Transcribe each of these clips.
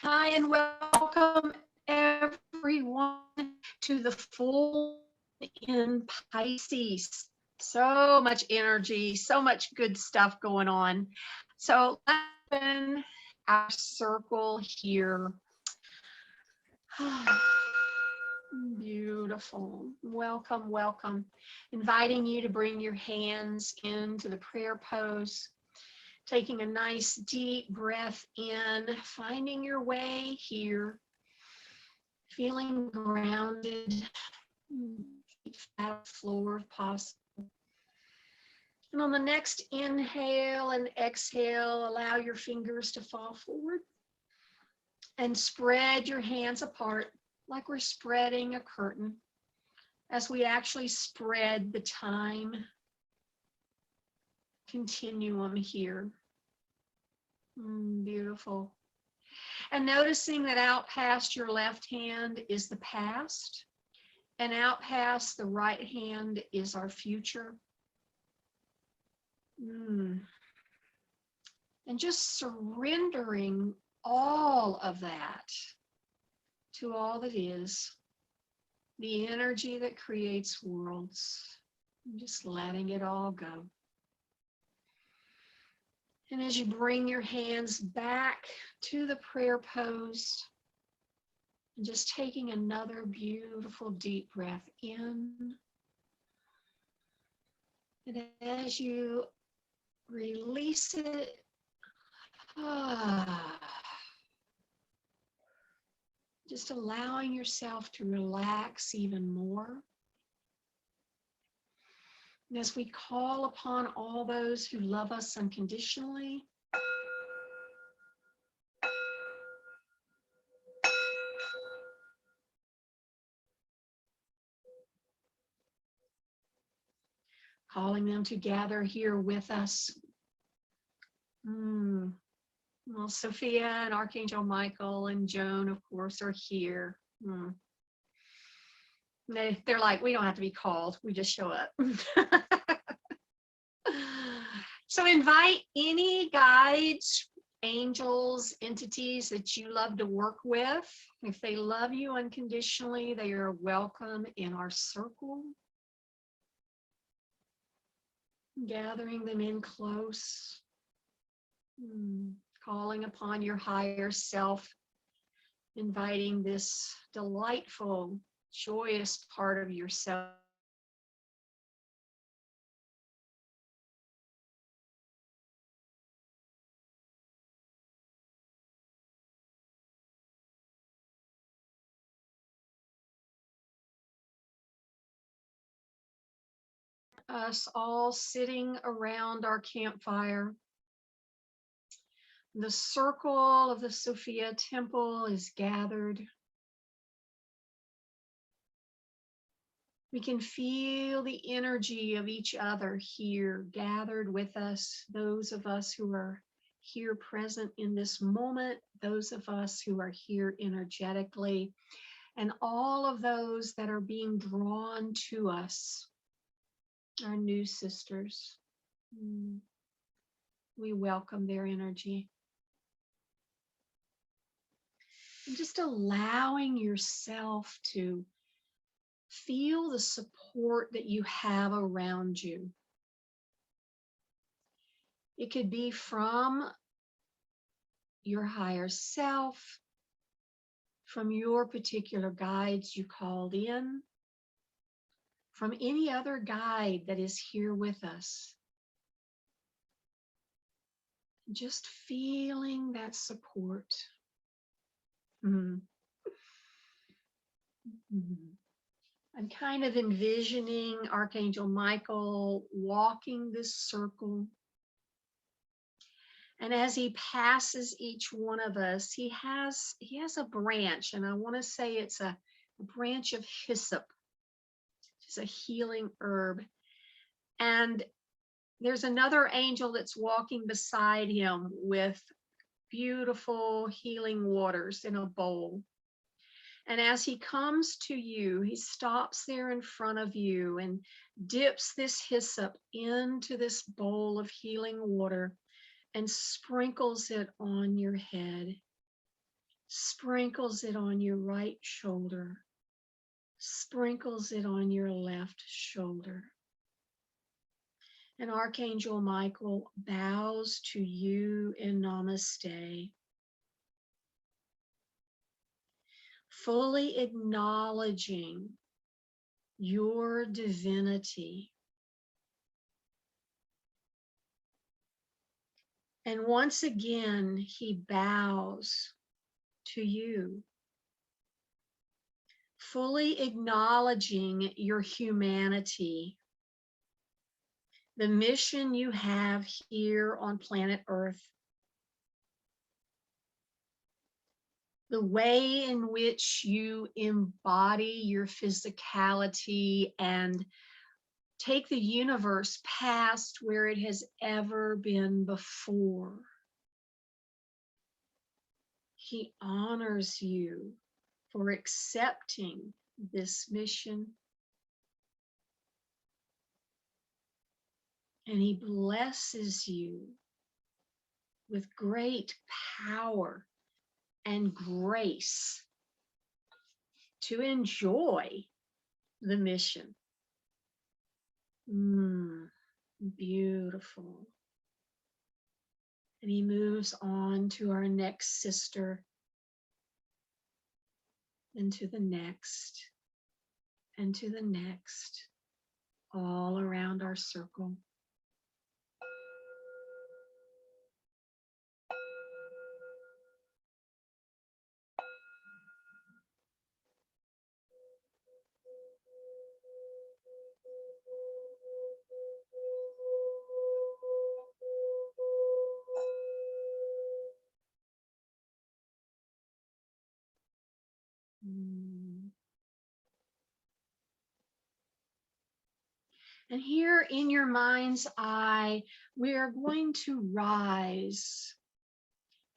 Hi, and welcome everyone to the full in Pisces. So much energy, so much good stuff going on. So let's open our circle here. Beautiful. Welcome, welcome. Inviting you to bring your hands into the prayer pose. Taking a nice deep breath in, finding your way here, feeling grounded, feet flat on the floor if possible. And on the next inhale and exhale, allow your fingers to fall forward and spread your hands apart like we're spreading a curtain as we actually spread the time continuum here. Beautiful. And noticing that out past your left hand is the past, and out past the right hand is our future. And just surrendering all of that to all that is, the energy that creates worlds, just letting it all go. And as you bring your hands back to the prayer pose, and just taking another beautiful deep breath in. And as you release it, just allowing yourself to relax even more. And as we call upon all those who love us unconditionally, calling them to gather here with us. Well, Sophia and Archangel Michael and Joan, of course, are here. They're like, we don't have to be called. We just show up. So invite any guides, angels, entities that you love to work with. If they love you unconditionally, they are welcome in our circle. Gathering them in close. Calling upon your higher self. Inviting this delightful, joyous part of yourself. Us all sitting around our campfire. The circle of the Sophia temple is gathered. We can feel the energy of each other here, gathered with us, those of us who are here present in this moment, those of us who are here energetically, and all of those that are being drawn to us, our new sisters. We welcome their energy. And just allowing yourself to feel the support that you have around you. It could be from your higher self, from your particular guides you called in, from any other guide that is here with us. Just feeling that support. I'm kind of envisioning Archangel Michael walking this circle. And as he passes each one of us, he has a branch, and I want to say it's a branch of hyssop. It's a healing herb. And there's another angel that's walking beside him with beautiful healing waters in a bowl. And as he comes to you, he stops there in front of you and dips this hyssop into this bowl of healing water and sprinkles it on your head. sprinkles it on your right shoulder, sprinkles it on your left shoulder. And Archangel Michael bows to you in namaste, fully acknowledging your divinity. And once again, he bows to you, fully acknowledging your humanity, the mission you have here on planet Earth, the way in which you embody your physicality and take the universe past where it has ever been before. He honors you for accepting this mission. And he blesses you with great power and grace to enjoy the mission. Beautiful. And he moves on to our next sister, and to the next, and to the next, all around our circle. And here in your mind's eye, we are going to rise.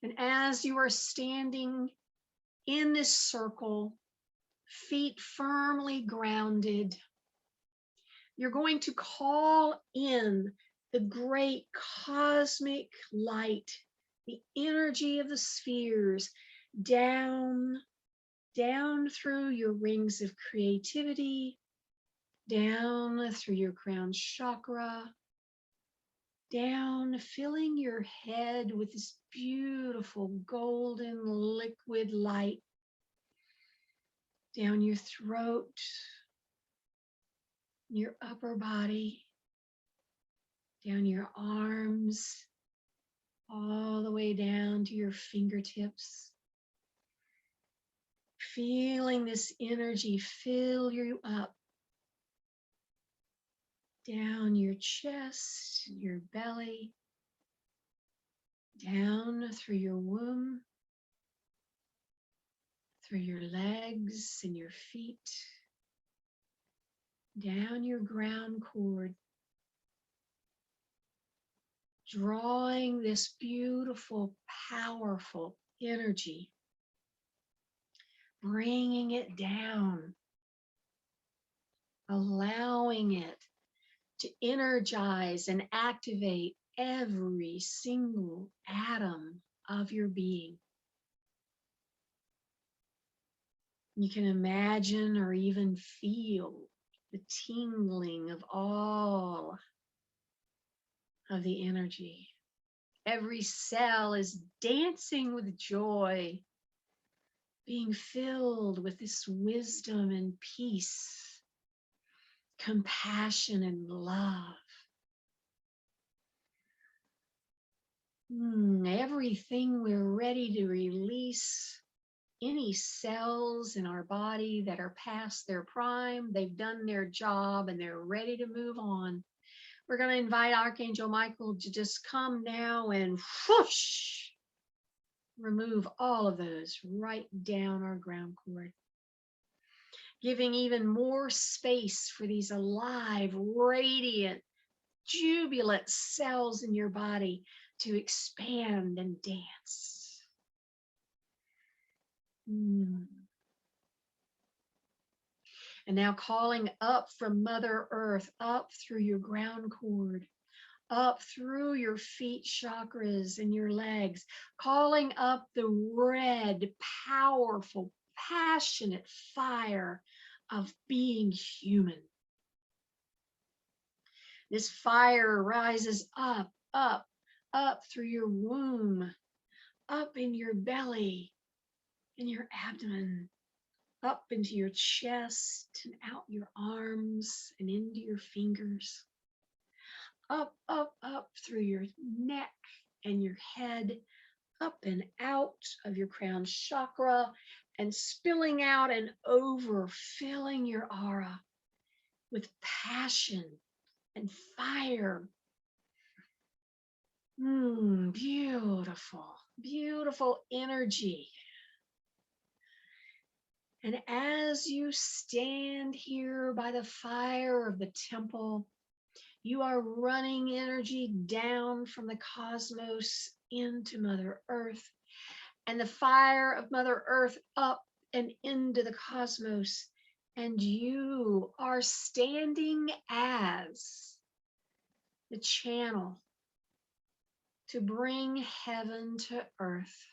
And as you are standing in this circle, feet firmly grounded, you're going to call in the great cosmic light, the energy of the spheres, down through your rings of creativity, down through your crown chakra, down, filling your head with this beautiful golden liquid light, down your throat, your upper body, down your arms, all the way down to your fingertips. Feeling this energy fill you up, down your chest, your belly, down through your womb, through your legs and your feet, down your ground cord, drawing this beautiful, powerful energy, bringing it down, allowing it to energize and activate every single atom of your being. You can imagine or even feel the tingling of all of the energy. Every cell is dancing with joy, being filled with this wisdom and peace, compassion and love. Everything we're ready to release, any cells in our body that are past their prime, they've done their job and they're ready to move on. We're going to invite Archangel Michael to just come now and whoosh, remove all of those right down our ground cord, giving even more space for these alive, radiant, jubilant cells in your body to expand and dance. And now calling up from Mother Earth, up through your ground cord, up through your feet chakras and your legs, calling up the red, powerful, passionate fire of being human. This fire rises up, up, up through your womb, up in your belly, in your abdomen, up into your chest and out your arms and into your fingers, up, up, up through your neck and your head, up and out of your crown chakra, and spilling out and over, filling your aura with passion and fire. Beautiful, beautiful energy. And as you stand here by the fire of the temple, you are running energy down from the cosmos into Mother Earth, and the fire of Mother Earth up and into the cosmos. And you are standing as the channel to bring heaven to earth.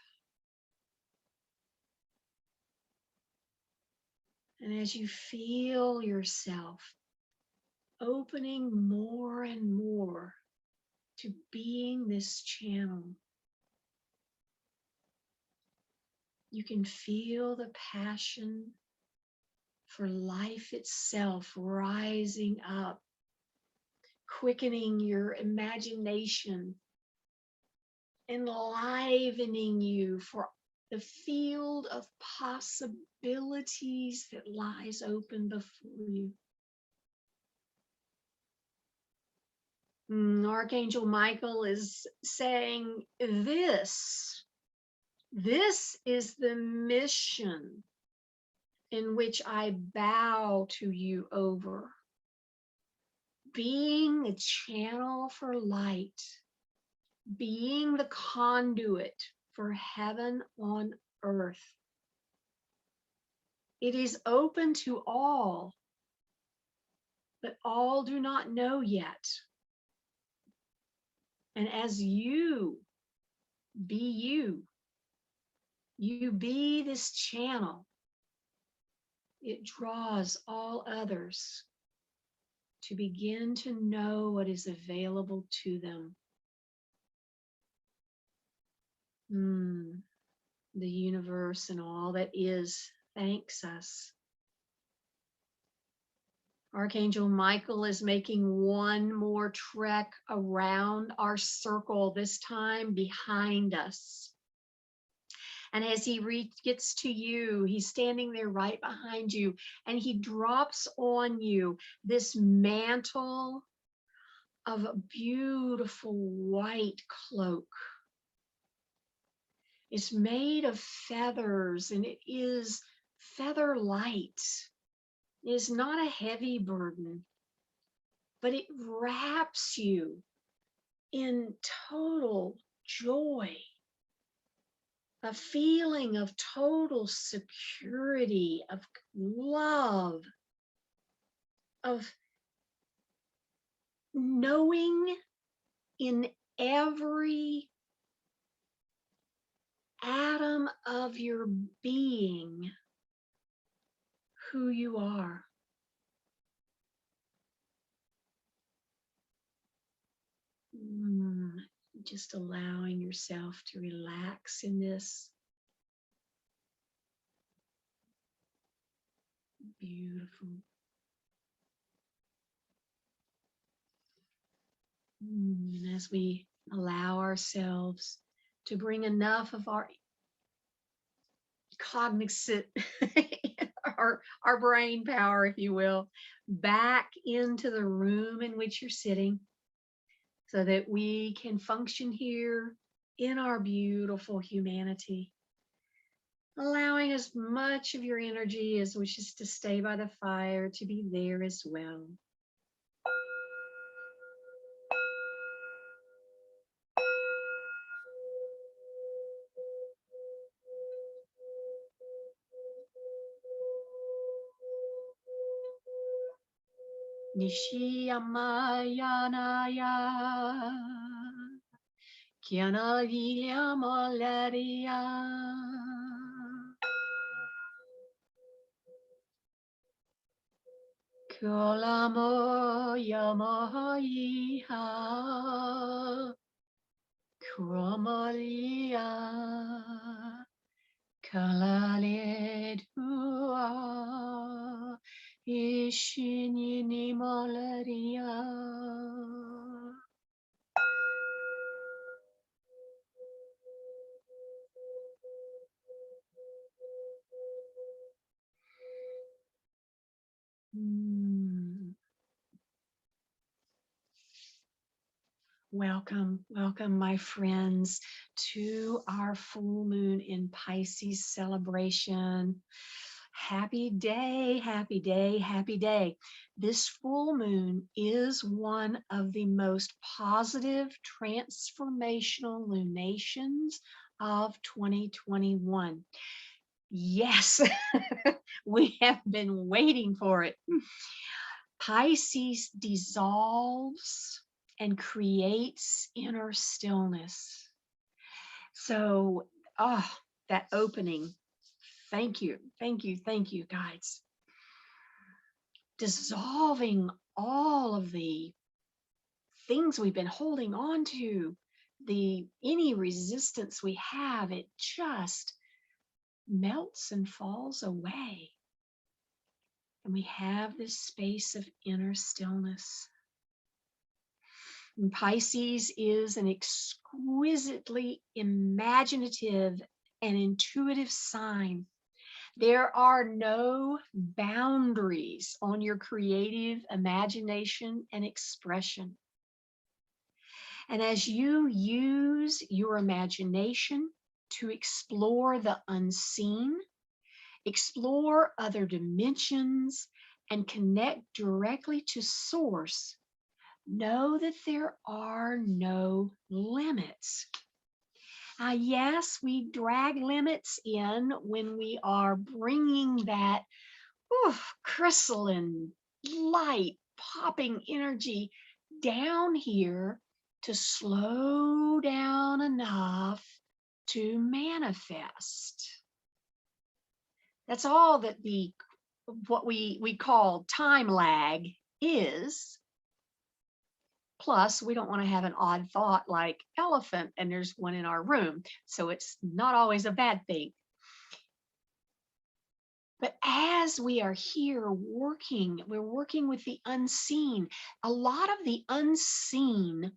And as you feel yourself opening more and more to being this channel, you can feel the passion for life itself rising up, quickening your imagination, enlivening you for the field of possibilities that lies open before you. Archangel Michael is saying, this is the mission in which I bow to you over. Being a channel for light, being the conduit for heaven on earth. It is open to all, but all do not know yet. And as you be you be this channel, it draws all others to begin to know what is available to them. The universe and all that is thanks us. Archangel Michael is making one more trek around our circle, this time behind us. And as he gets to you, he's standing there right behind you, and he drops on you this mantle of a beautiful white cloak. It's made of feathers, and it is feather light. It is not a heavy burden, but it wraps you in total joy, a feeling of total security, of love, of knowing in every atom of your being who you are. Just allowing yourself to relax in this. Beautiful. And as we allow ourselves to bring enough of our cognizant, our brain power, if you will, back into the room in which you're sitting, so that we can function here in our beautiful humanity, allowing as much of your energy as wishes to stay by the fire to be there as well. Nishiyamayanaya. Kianalia Malaria. Kulamo Yamaiha. Kramalia. Kalaledua. Ishinini Malaria. Welcome, welcome, my friends, to our full moon in Pisces celebration. Happy day, happy day, happy day. This full moon is one of the most positive transformational lunations of 2021. Yes, we have been waiting for it. Pisces dissolves and creates inner stillness. So, that opening. Thank you, thank you, thank you, guys. Dissolving all of the things we've been holding on to, any resistance we have, it just melts and falls away. And we have this space of inner stillness. And Pisces is an exquisitely imaginative and intuitive sign. There are no boundaries on your creative imagination and expression. And as you use your imagination to explore the unseen, explore other dimensions, and connect directly to Source, know that there are no limits. Yes, we drag limits in when we are bringing that crystalline, light, popping energy down here to slow down enough to manifest. That's all that what we call time lag is. Plus, we don't want to have an odd thought like elephant and there's one in our room. So it's not always a bad thing. But as we are here working, we're working with the unseen. A lot of the unseen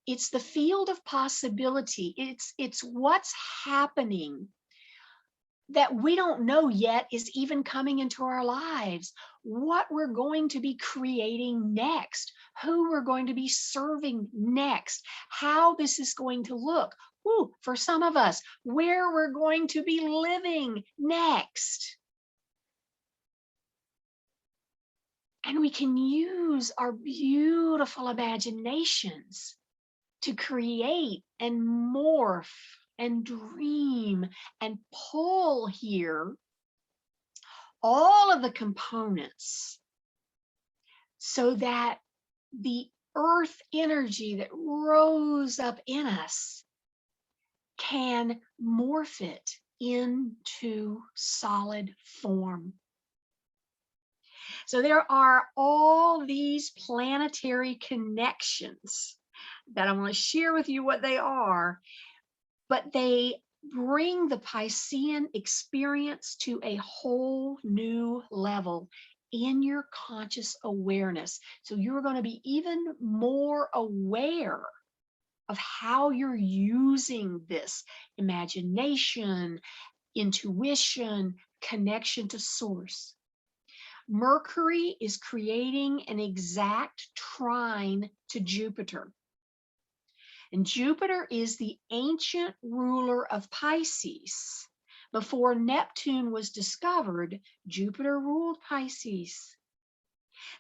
it's the field of possibility. It's what's happening that we don't know yet is even coming into our lives, what we're going to be creating next, who we're going to be serving next, how this is going to look. For some of us, where we're going to be living next. And we can use our beautiful imaginations to create and morph and dream and pull here all of the components so that the earth energy that rose up in us can morph it into solid form. So there are all these planetary connections that I want to share with you what they are, but they bring the Piscean experience to a whole new level in your conscious awareness. So you're going to be even more aware of how you're using this imagination, intuition, connection to Source. Mercury is creating an exact trine to Jupiter. And Jupiter is the ancient ruler of Pisces. Before Neptune was discovered, Jupiter ruled Pisces.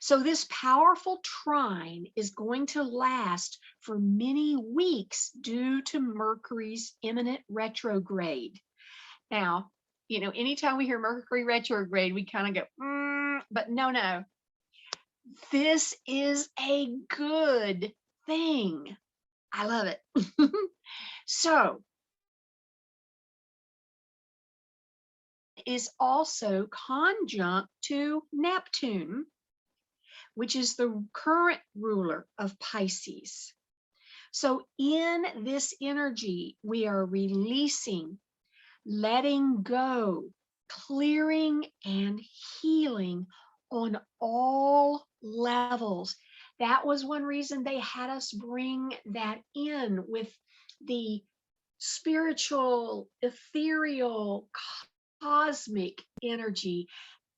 So this powerful trine is going to last for many weeks due to Mercury's imminent retrograde. Now, anytime we hear Mercury retrograde, we kind of go, but no. This is a good thing. I love it. So, is also conjunct to Neptune, which is the current ruler of Pisces. So, in this energy, we are releasing, letting go, clearing, and healing on all levels. That was one reason they had us bring that in with the spiritual, ethereal, cosmic energy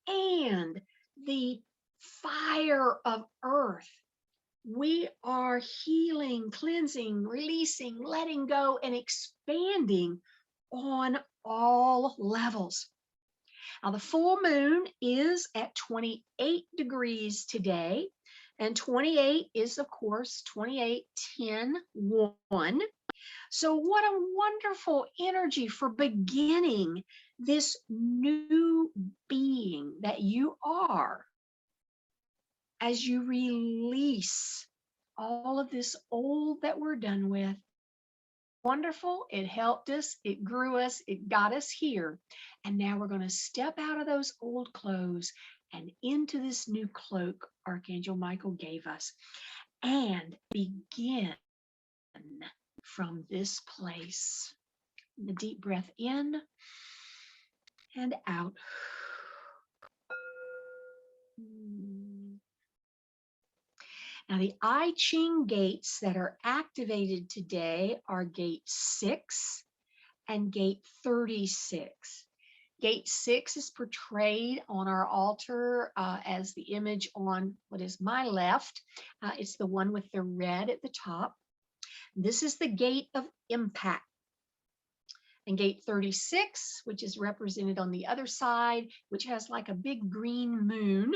and the fire of earth. We are healing, cleansing, releasing, letting go, and expanding on all levels. Now, the full moon is at 28 degrees today, and 28 is, of course, 28, 10, 1. So, what a wonderful energy for beginning this new being that you are as you release all of this old that we're done with. Wonderful. It helped us, it grew us, it got us here. And now we're going to step out of those old clothes and into this new cloak Archangel Michael gave us and begin from this place. A deep breath in and out. Now, the I Ching gates that are activated today are gate 6 and gate 36. Gate 6 is portrayed on our altar as the image on what is my left. It's the one with the red at the top. This is the gate of impact. And gate 36, which is represented on the other side, which has like a big green moon,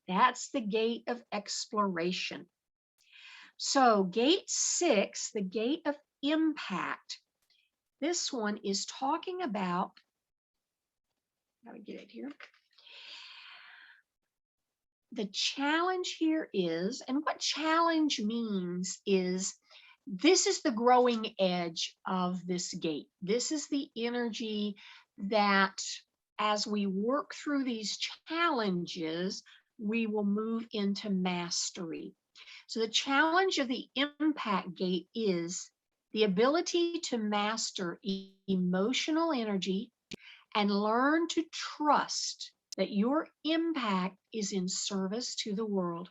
that's the gate of exploration. So gate 6, the gate of impact, this one is talking about, how do we get it here? The challenge here is, and what challenge means is, this is the growing edge of this gate. This is the energy that as we work through these challenges, we will move into mastery. So the challenge of the impact gate is the ability to master emotional energy and learn to trust that your impact is in service to the world.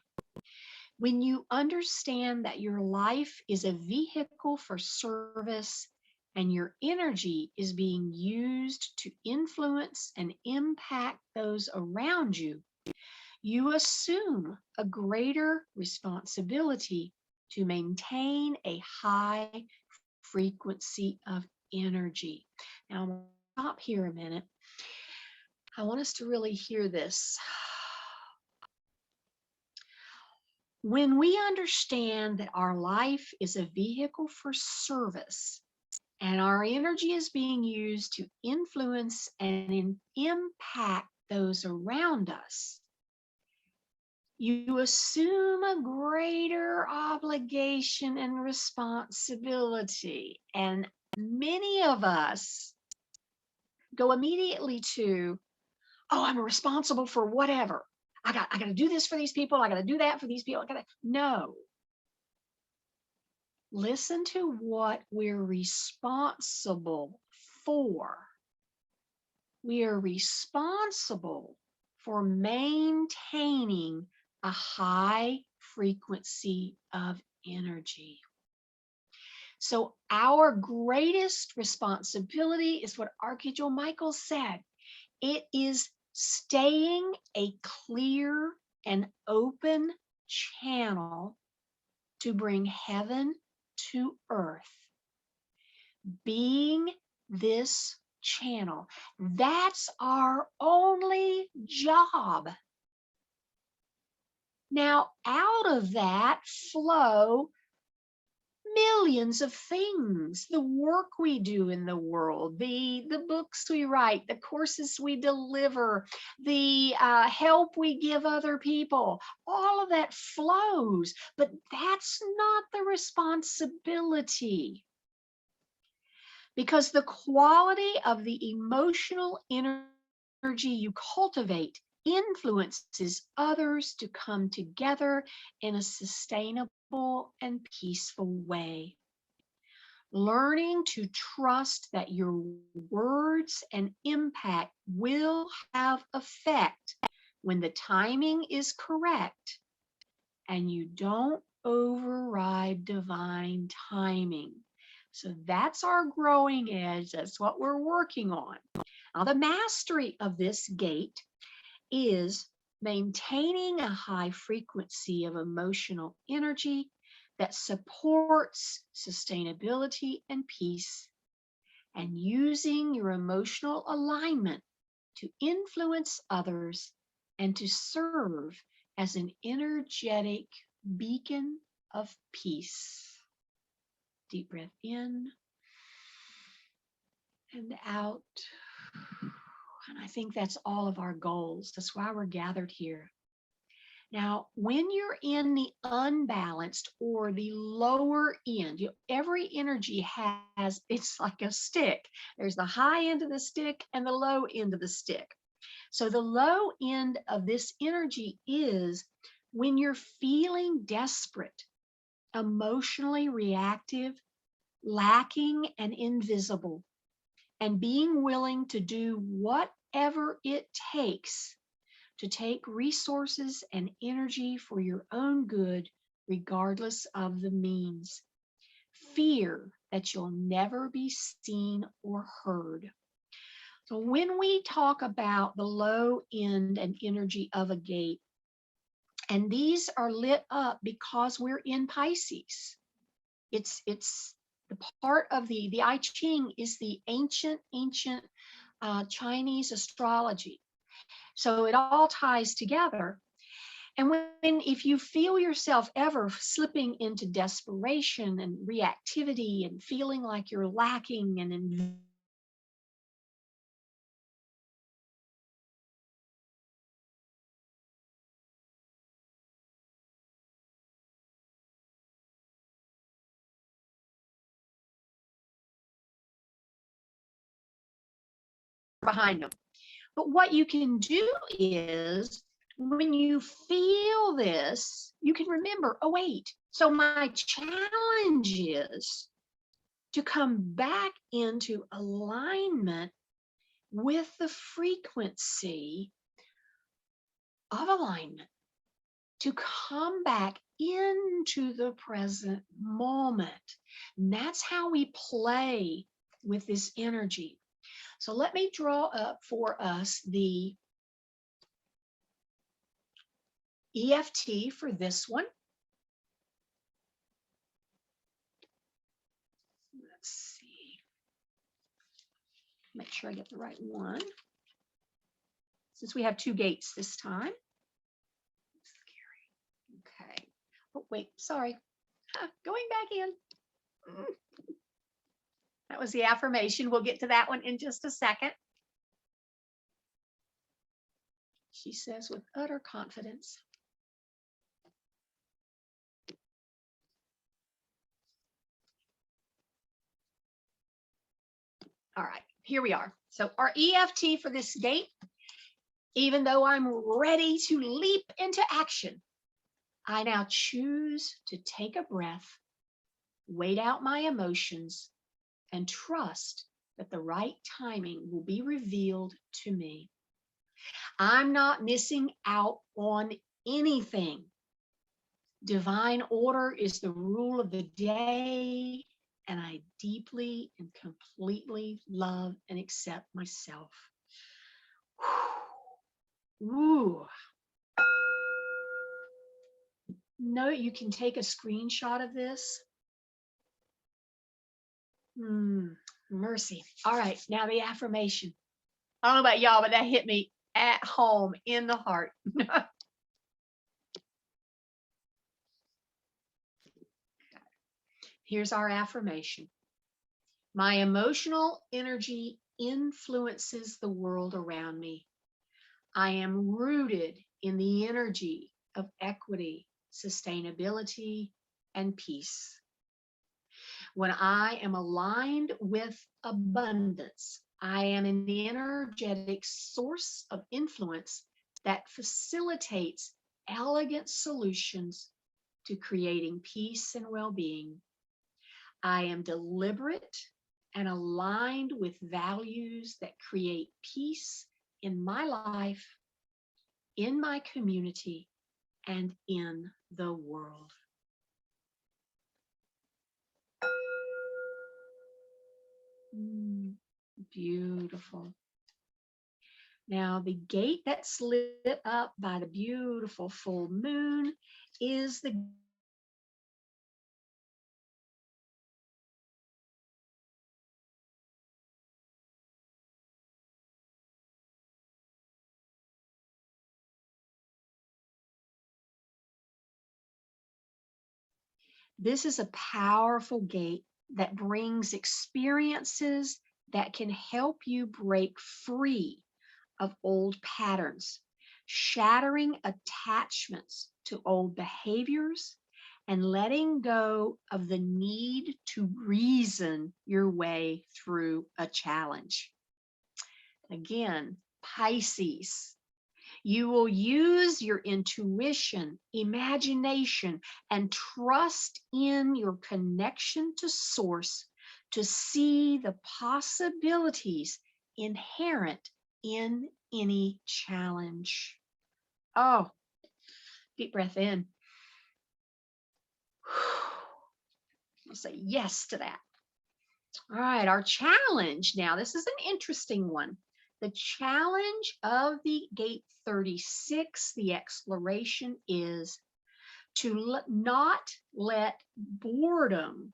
When you understand that your life is a vehicle for service and your energy is being used to influence and impact those around you, you assume a greater responsibility to maintain a high frequency of energy. Now, I'm going to stop here a minute. I want us to really hear this. When we understand that our life is a vehicle for service and our energy is being used to influence and impact those around us, you assume a greater obligation and responsibility. And many of us go immediately to, oh, I'm responsible for whatever. I got to do this for these people. I got to do that for these people. No. Listen to what we're responsible for. We are responsible for maintaining a high frequency of energy. So our greatest responsibility is what Archangel Michael said. It is staying a clear and open channel to bring heaven to earth. Being this channel. That's our only job. Now, out of that flow millions of things, the work we do in the world, the books we write, the courses we deliver, the help we give other people, all of that flows, but that's not the responsibility. Because the quality of the emotional energy you cultivate influences others to come together in a sustainable and peaceful way. Learning to trust that your words and impact will have effect when the timing is correct and you don't override divine timing. So that's our growing edge. That's what we're working on. Now, the mastery of this gate is maintaining a high frequency of emotional energy that supports sustainability and peace, and using your emotional alignment to influence others and to serve as an energetic beacon of peace. Deep breath in and out. And I think that's all of our goals. That's why we're gathered here. Now, when you're in the unbalanced or the lower end, every energy has, it's like a stick. There's the high end of the stick and the low end of the stick. So the low end of this energy is when you're feeling desperate, emotionally reactive, lacking and invisible, and being willing to do whatever it takes to take resources and energy for your own good, regardless of the means. Fear that you'll never be seen or heard. So when we talk about the low end and energy of a gate, and these are lit up because we're in Pisces. It's the part of the I Ching is the ancient Chinese astrology. So it all ties together. And if you feel yourself ever slipping into desperation and reactivity and feeling like you're lacking and behind them. But what you can do is when you feel this, you can remember, oh, wait, so my challenge is to come back into alignment with the frequency of alignment, to come back into the present moment. And that's how we play with this energy. So let me draw up for us the EFT for this one. Let's see. Make sure I get the right one. Since we have two gates this time. Scary. Okay. Oh, wait, sorry. Going back in. That was the affirmation. We'll get to that one in just a second. She says with utter confidence. All right, here we are. So our EFT for this gate, even though I'm ready to leap into action, I now choose to take a breath, wait out my emotions, and trust that the right timing will be revealed to me. I'm not missing out on anything. Divine order is the rule of the day, and I deeply and completely love and accept myself. Ooh. No, you can take a screenshot of this. Mercy. All right, now the affirmation. I don't know about y'all, but that hit me at home in the heart. Here's our affirmation. My emotional energy influences the world around me. I am rooted in the energy of equity, sustainability, and peace. When I am aligned with abundance, I am an energetic source of influence that facilitates elegant solutions to creating peace and well-being. I am deliberate and aligned with values that create peace in my life, in my community, and in the world. Beautiful. Now, the gate that's lit up by the beautiful full moon is the This is a powerful gate that brings experiences that can help you break free of old patterns, shattering attachments to old behaviors, and letting go of the need to reason your way through a challenge. Again, Pisces. You will use your intuition, imagination, and trust in your connection to Source to see the possibilities inherent in any challenge. Oh, deep breath in. I'll say yes to that. All right, our challenge now. This is an interesting one. The challenge of the gate 36, the exploration, is to not let boredom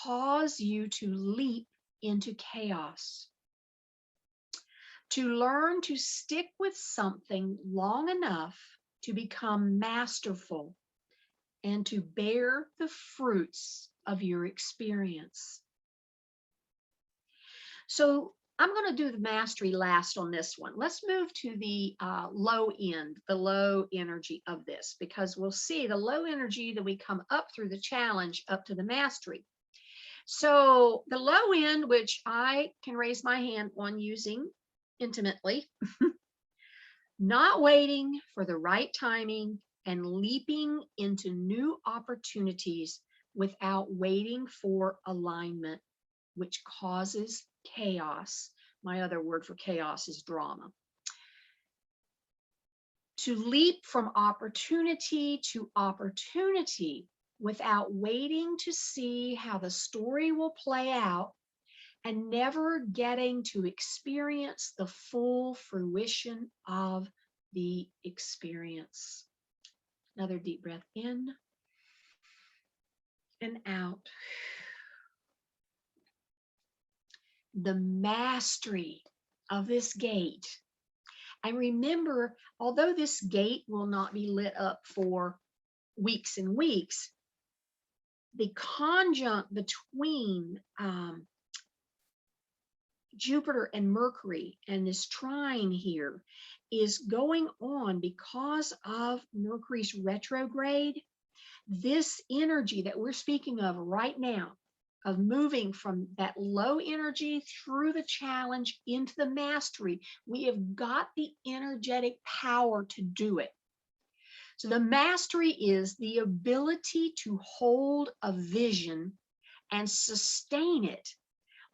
cause you to leap into chaos. To learn to stick with something long enough to become masterful and to bear the fruits of your experience. So I'm going to do the mastery last on this one. Let's move to the low end, the low energy of this, because we'll see the low energy that we come up through the challenge up to the mastery. So the low end, which I can raise my hand on using intimately, not waiting for the right timing and leaping into new opportunities without waiting for alignment, which causes chaos. My other word for chaos is drama. To leap from opportunity to opportunity without waiting to see how the story will play out and never getting to experience the full fruition of the experience. Another deep breath in and out. The mastery of this gate. And remember, although this gate will not be lit up for weeks and weeks, the conjunct between Jupiter and Mercury and this trine here is going on because of Mercury's retrograde. This energy that we're speaking of right now, of moving from that low energy through the challenge into the mastery, we have got the energetic power to do it. So the mastery is the ability to hold a vision and sustain it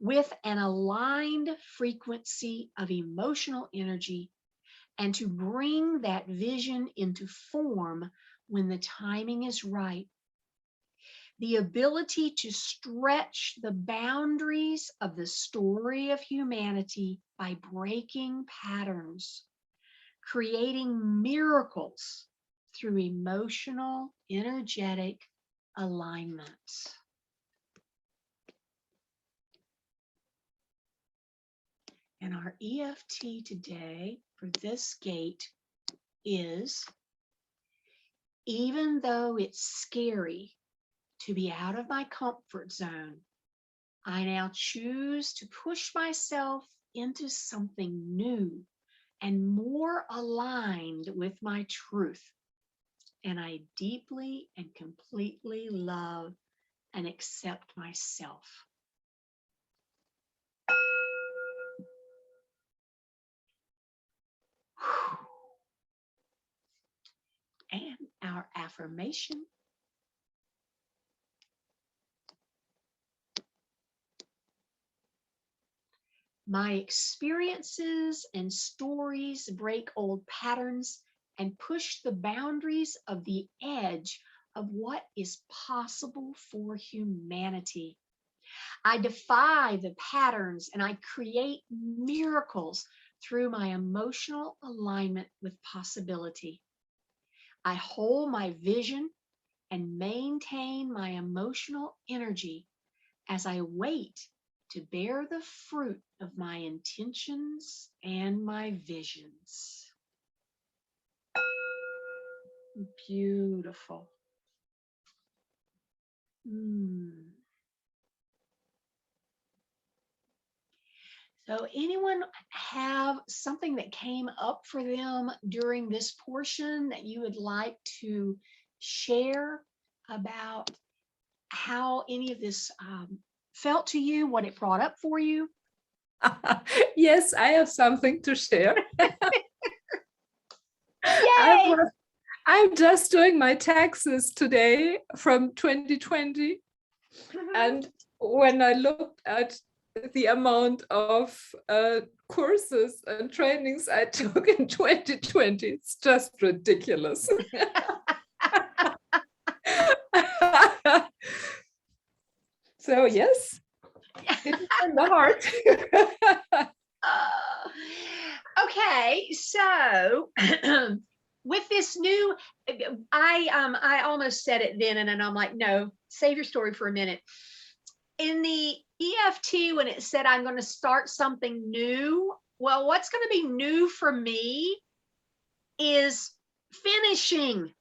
with an aligned frequency of emotional energy, and to bring that vision into form when the timing is right. The ability to stretch the boundaries of the story of humanity by breaking patterns, creating miracles through emotional, energetic alignment. And our EFT today for this gate is, even though it's scary to be out of my comfort zone. I now choose to push myself into something new and more aligned with my truth. And I deeply and completely love and accept myself. And our affirmation. My experiences and stories break old patterns and push the boundaries of the edge of what is possible for humanity. I defy the patterns and I create miracles through my emotional alignment with possibility. I hold my vision and maintain my emotional energy as I wait to bear the fruit of my intentions and my visions. Beautiful. So anyone have something that came up for them during this portion that you would like to share about how any of this felt to you, what it brought up for you? Yes, I have something to share. Yay! I'm just doing my taxes today from 2020. And when I looked at the amount of courses and trainings I took in 2020, it's just ridiculous. So yes, it's in the heart. Okay, so with this new, I almost said it then, and then I'm like, no, save your story for a minute. In the EFT, when it said I'm going to start something new, well, what's going to be new for me is finishing.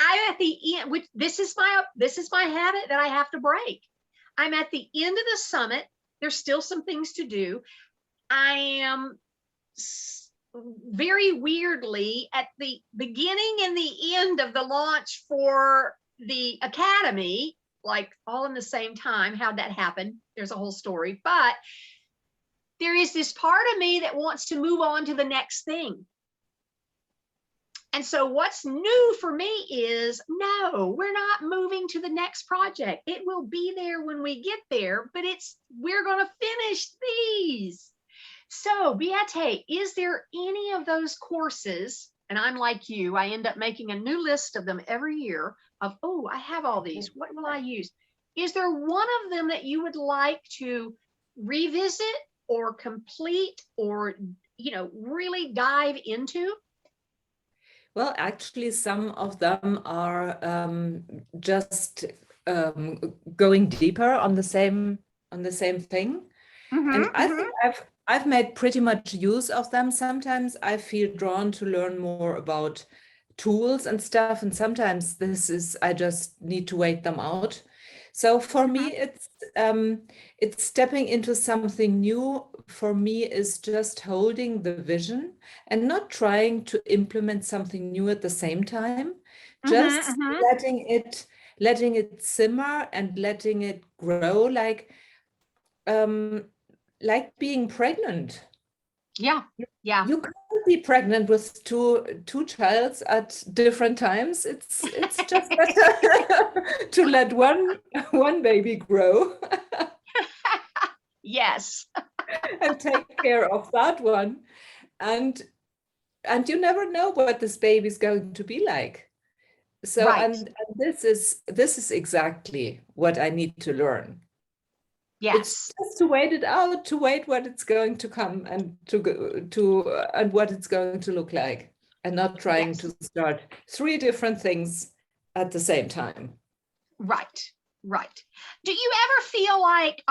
I'm at the end, which this is my habit that I have to break. I'm at the end of the summit. There's still some things to do. I am very weirdly at the beginning and the end of the launch for the academy, like all in the same time. How'd that happen? There's a whole story, but there is this part of me that wants to move on to the next thing. And so what's new for me is, no, we're not moving to the next project. It will be there when we get there, but we're going to finish these. So Beate, is there any of those courses, and I'm like you, I end up making a new list of them every year of, oh, I have all these, what will I use? Is there one of them that you would like to revisit or complete or, really dive into? Well, actually, some of them are just going deeper on the same thing. And I think I've made pretty much use of them. Sometimes I feel drawn to learn more about tools and stuff, and sometimes I just need to wait them out. So for me, it's stepping into something new. For me, is just holding the vision and not trying to implement something new at the same time. Just letting it simmer and letting it grow, like being pregnant. Yeah. You can't be pregnant with two childs at different times. It's just better to let one baby grow. Yes. And take care of that one. And you never know what this baby is going to be like. So right. and this is exactly what I need to learn. Yes. It's just to wait it out, to wait what it's going to come and and what it's going to look like, and not trying to start 3 different things at the same time. Right. Do you ever feel like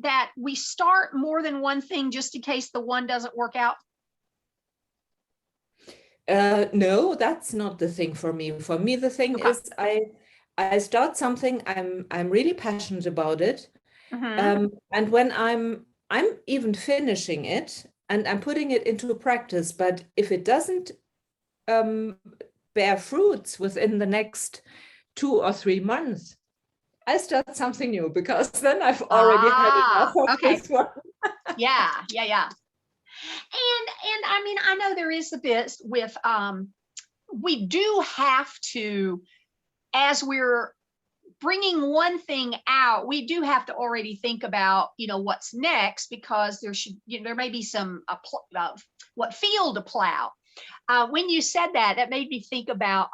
that we start more than one thing just in case the one doesn't work out? No, that's not the thing for me. For me, the thing Okay. is I start something, I'm really passionate about it. Mm-hmm. And when I'm even finishing it and I'm putting it into practice, but if it doesn't um, bear fruits within the next 2 or 3 months, I start something new because then I've already had enough of Okay. this one. Yeah. And I mean, I know there is a bit with we do have to, as we're bringing one thing out, we do have to already think about, what's next, because there may be some what field to plow. When you said that, that made me think about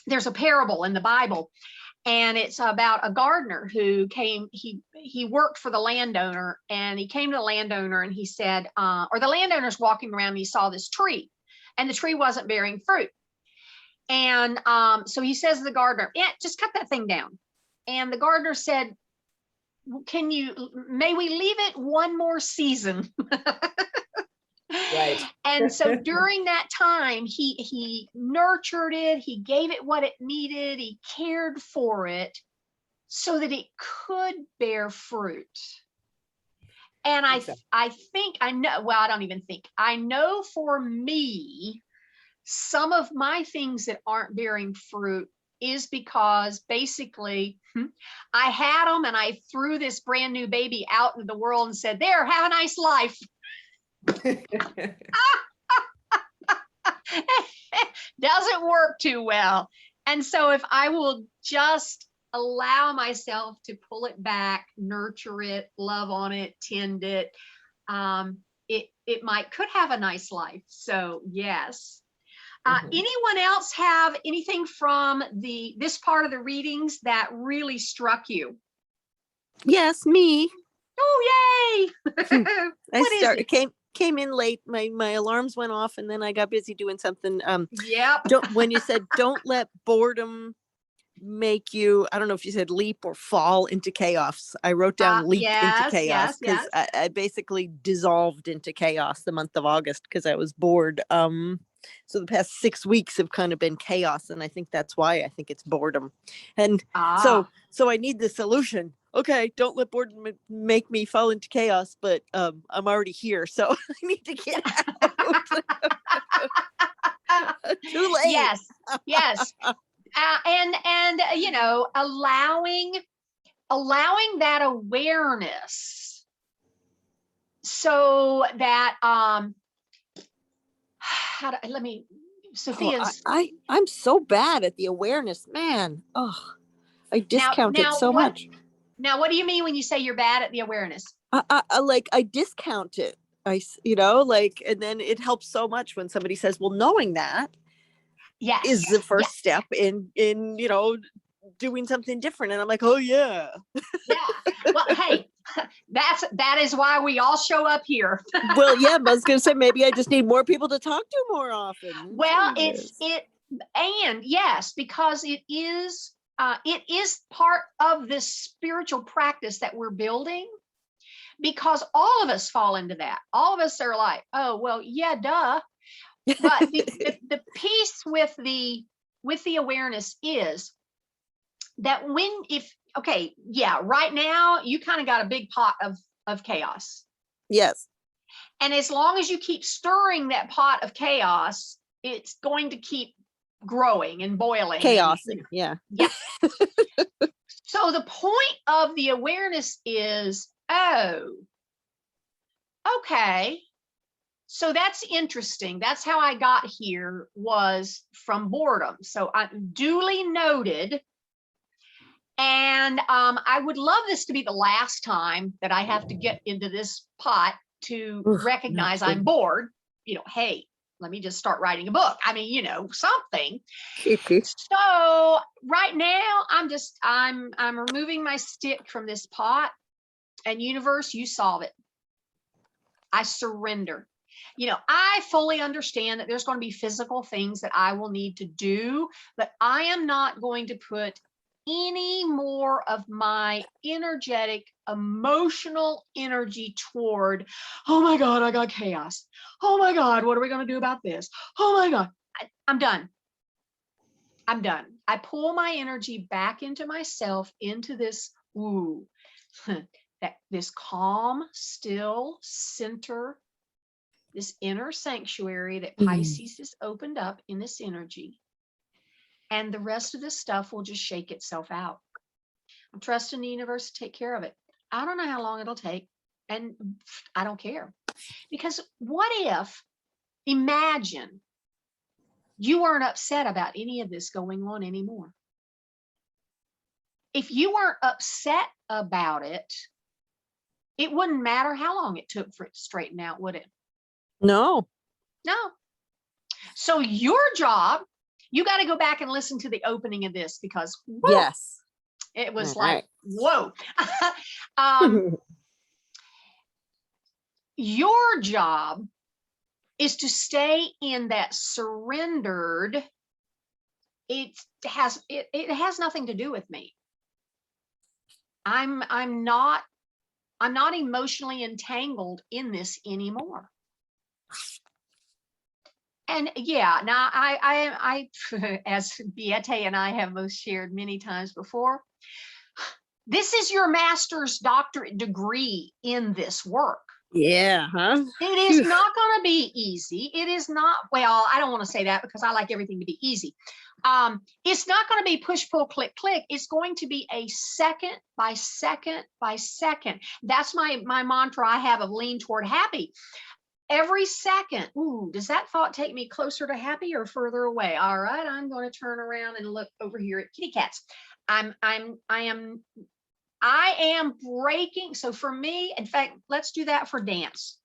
there's a parable in the Bible, and it's about a gardener who came. He worked for the landowner, and he came to the landowner, and he said, or the landowner's walking around, and he saw this tree, and the tree wasn't bearing fruit. And so he says to the gardener, yeah, just cut that thing down. And the gardener said, may we leave it one more season? Right. And so during that time, he nurtured it, he gave it what it needed, he cared for it so that it could bear fruit. And Exactly. I think I know, well, I don't even think, I know for me, some of my things that aren't bearing fruit is because basically I had them and I threw this brand new baby out into the world and said, there, have a nice life. Doesn't work too well. And so if I will just allow myself to pull it back, nurture it, love on it, tend it, it could have a nice life. So yes. Anyone else have anything from this part of the readings that really struck you? Yes, me. Oh, yay! Came in late. My alarms went off, and then I got busy doing something. Yep. When you said don't let boredom make you, I don't know if you said leap or fall into chaos. I wrote down leap into chaos because I basically dissolved into chaos the month of August because I was bored. So the past 6 weeks have kind of been chaos, and I think that's why I think it's boredom. And so I need the solution. Okay, don't let boredom make me fall into chaos, but I'm already here, so I need to get out. Too late. Yes. And allowing that awareness so that Sophia's. I'm so bad at the awareness, man. Oh, I discount it so much. Now, what do you mean when you say you're bad at the awareness? I discount it. And then it helps so much when somebody says, well, knowing that is the first step in doing something different. And I'm like, oh yeah. Yeah. Well, hey, that is why we all show up here. Well, yeah, but I was gonna say maybe I just need more people to talk to more often. Well, and yes, because it is part of this spiritual practice that we're building, because all of us fall into that. All of us are like, oh, well, yeah, duh. But the piece with the awareness is that right now you kind of got a big pot of chaos. Yes. And as long as you keep stirring that pot of chaos, it's going to keep growing and boiling. Chaos. Yeah. So the point of the awareness is, oh, okay. So that's interesting. That's how I got here, was from boredom. So I duly noted. And I would love this to be the last time that I have to get into this pot to recognize I'm bored. Hey, let me just start writing a book. I mean, something. So right now I'm removing my stick from this pot, and universe, you solve it. I surrender. I fully understand that there's going to be physical things that I will need to do, but I am not going to put any more of my energetic, emotional energy toward, oh my God, I got chaos. Oh my God, what are we going to do about this? Oh my God, I'm done. I'm done. I pull my energy back into myself, into this, this calm, still center, this inner sanctuary that Pisces has opened up in this energy. And the rest of this stuff will just shake itself out. I'm trusting the universe to take care of it. I don't know how long it'll take, and I don't care. Because what if, imagine, you weren't upset about any of this going on anymore? If you weren't upset about it, it wouldn't matter how long it took for it to straighten out, would it? No. No. So your job, you got to go back and listen to the opening of this, because whoa, Yes, it was all like, right. whoa. Your job is to stay in that surrendered. It has nothing to do with me. I'm not emotionally entangled in this anymore. And yeah, now I as Beate and I have both shared many times before, this is your master's doctorate degree in this work. Yeah, huh? It is not going to be easy. It is not, well, I don't want to say that because I like everything to be easy. It's not going to be push, pull, click, click. It's going to be a second by second by second. That's my mantra I have of lean toward happy. Every second, ooh, does that thought take me closer to happy or further away? All right, I'm going to turn around and look over here at kitty cats. I am breaking. So for me, in fact, let's do that for dance.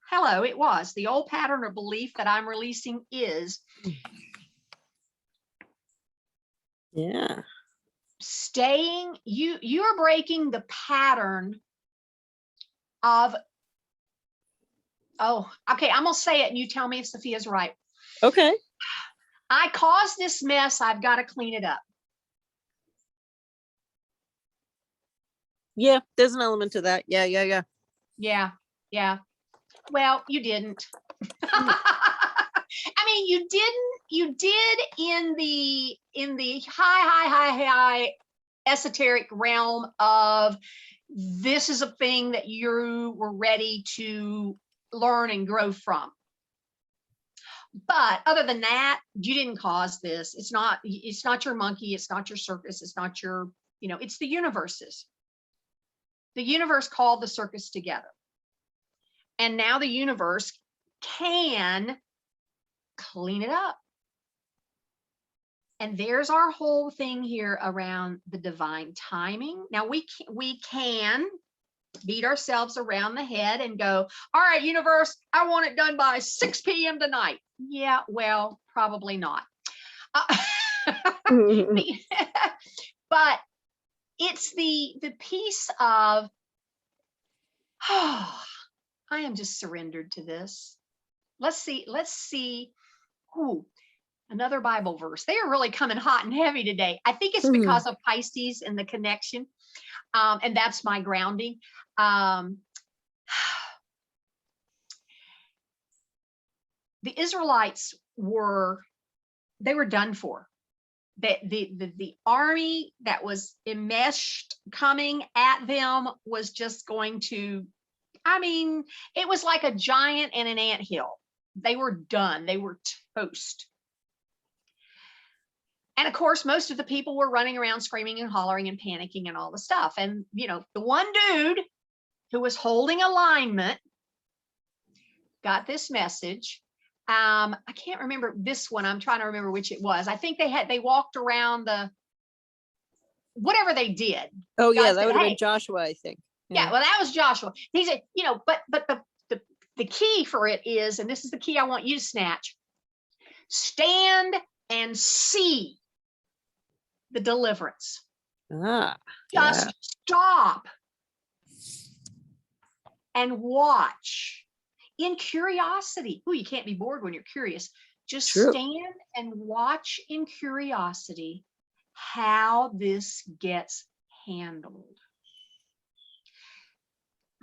Hello, it was the old pattern of belief that I'm releasing is staying. You're breaking the pattern of, oh, okay, I'm gonna say it and you tell me if Sophia's right. Okay. I caused this mess, I've got to clean it up. Yeah, there's an element to that. Yeah. Yeah. Well, you didn't. I mean, you did in the high esoteric realm of this is a thing that you were ready to learn and grow from. But other than that, you didn't cause this. It's not your monkey, it's not your circus, it's not your, it's the universe's. The universe called the circus together. And now the universe can clean it up. And there's our whole thing here around the divine timing. Now we can beat ourselves around the head and go, all right, universe, I want it done by 6 p.m. tonight. Yeah, well, probably not. But it's the piece of, oh, I am just surrendered to this. Let's see. Ooh, another Bible verse. They are really coming hot and heavy today. I think it's because of Pisces and the connection. And that's my grounding. The Israelites were done for. The army that was enmeshed coming at them was just going to, it was like a giant in an anthill. They were done. They were toast. And of course, most of the people were running around screaming and hollering and panicking and all the stuff. And, the one dude who was holding alignment got this message. I can't remember this one. I'm trying to remember which it was. I think they walked around whatever they did. Oh, yeah, that would have been Joshua, I think. Yeah, well, that was Joshua. He said, but the key for it is, and this is the key I want you to snatch, stand and see the deliverance. Just stop and watch in curiosity. Ooh, you can't be bored when you're curious. Just stand and watch in curiosity how this gets handled.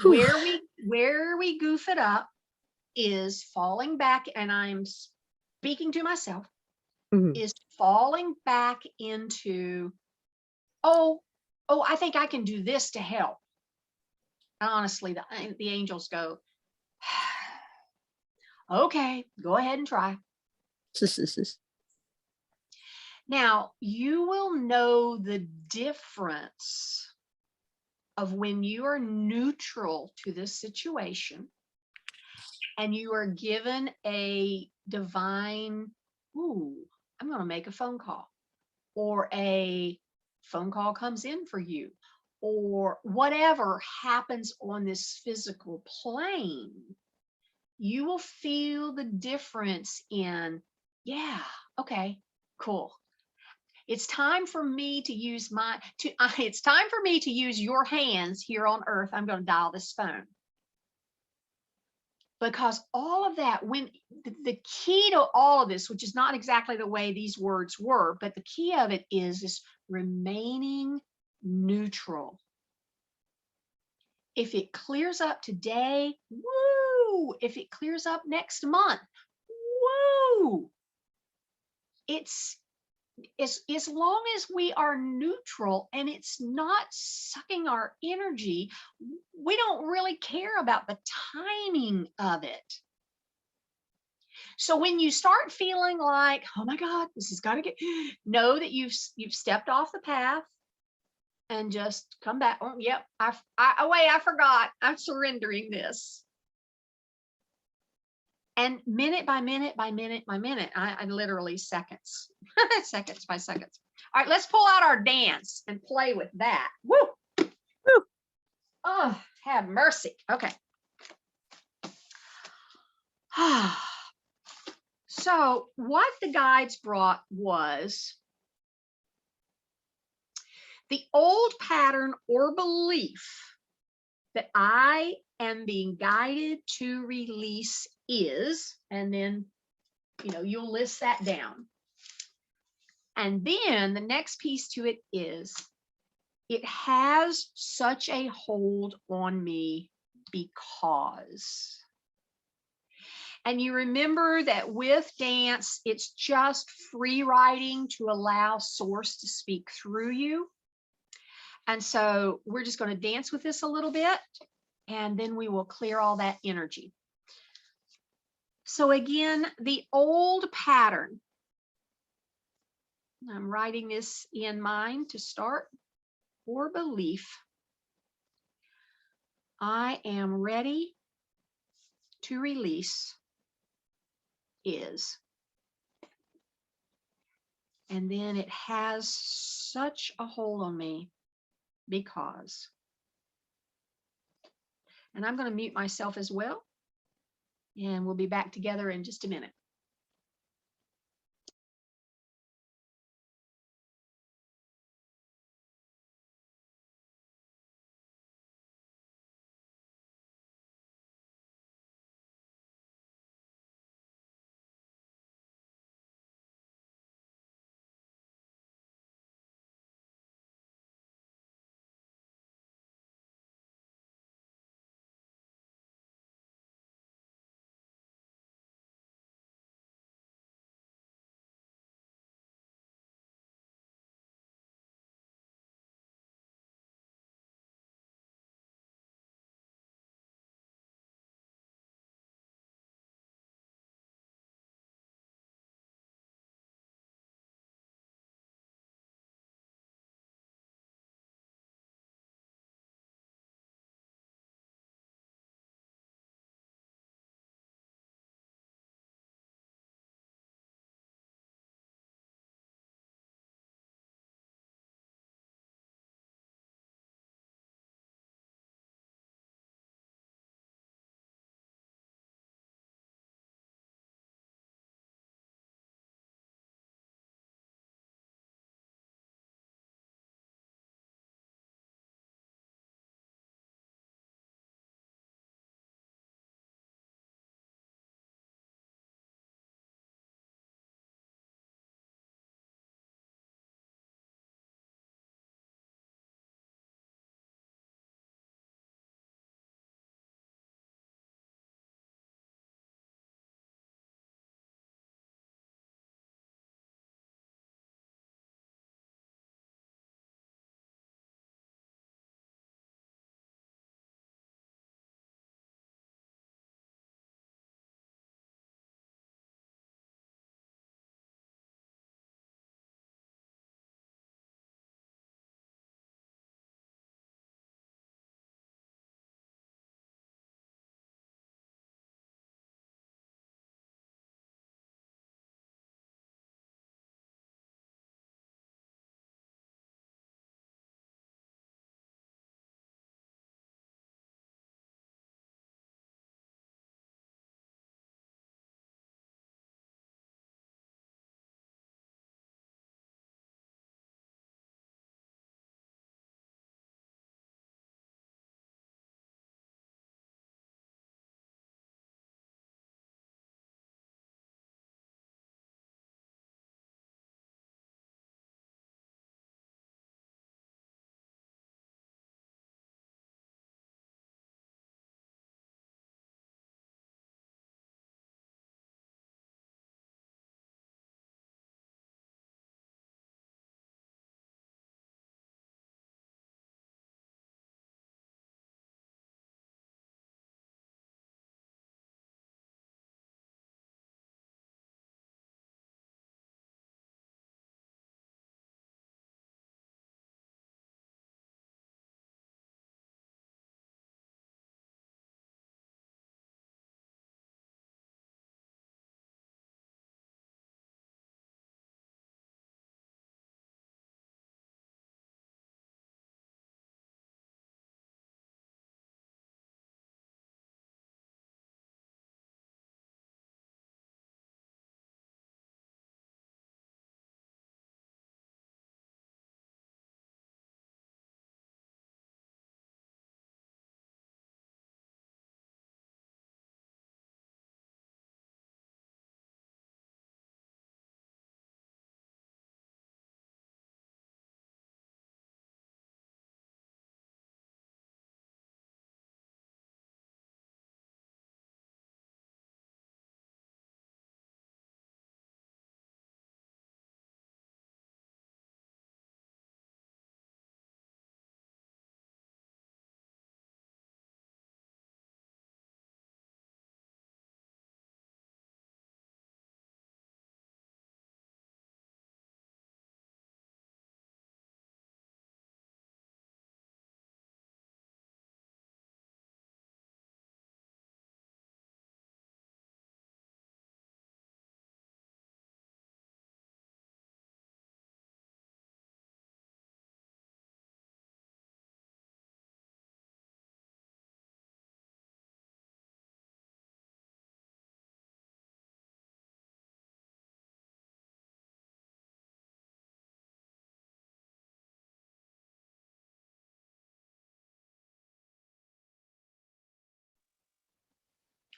Whew. Where we goof it up is falling back, and I'm speaking to myself, is falling back into, oh, I think I can do this to help. Honestly, the angels go, okay, go ahead and try. Now, you will know the difference of when you are neutral to this situation and you are given a divine, ooh, I'm going to make a phone call, or a phone call comes in for you, or whatever happens on this physical plane, you will feel the difference in, yeah, okay, cool. It's time for me to use it's time for me to use your hands here on earth. I'm going to dial this phone. Because all of that, when the key to all of this, which is not exactly the way these words were, but the key of it is remaining neutral. If it clears up today, woo! If it clears up next month, woo! It's as long as we are neutral and it's not sucking our energy, we don't really care about the timing of it. So when you start feeling like, oh my God, this has got to get, know that you've stepped off the path and just come back. Oh, yep. I forgot. I'm surrendering this. And minute by minute by minute by minute, I literally seconds, seconds by seconds. All right, let's pull out our dance and play with that. Woo! Woo! Oh, have mercy. Okay. So what the guides brought was the old pattern or belief that I am being guided to release is, and then, you'll list that down. And then the next piece to it is, it has such a hold on me because. And you remember that with dance, it's just free writing to allow source to speak through you. And so we're just going to dance with this a little bit, and then we will clear all that energy. So again, the old pattern. I'm writing this in mind to start, or belief. I am ready to release is. And then it has such a hold on me because. And I'm going to mute myself as well. And we'll be back together in just a minute.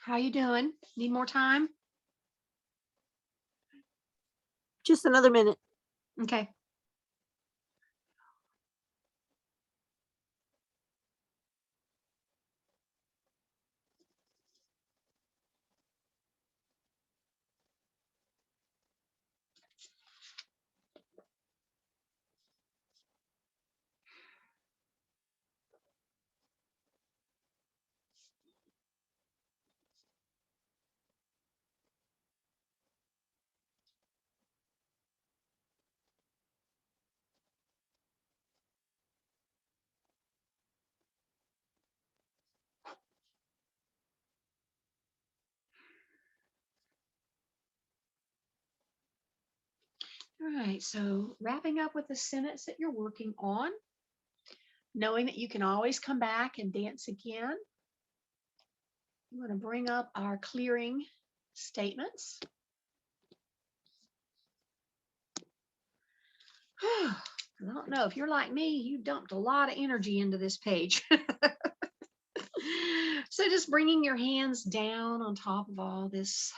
How you doing? Need more time? Just another minute. Okay. All right, so wrapping up with the sentence that you're working on, knowing that you can always come back and dance again. I'm going to bring up our clearing statements. I don't know, if you're like me, you dumped a lot of energy into this page. So just bringing your hands down on top of all this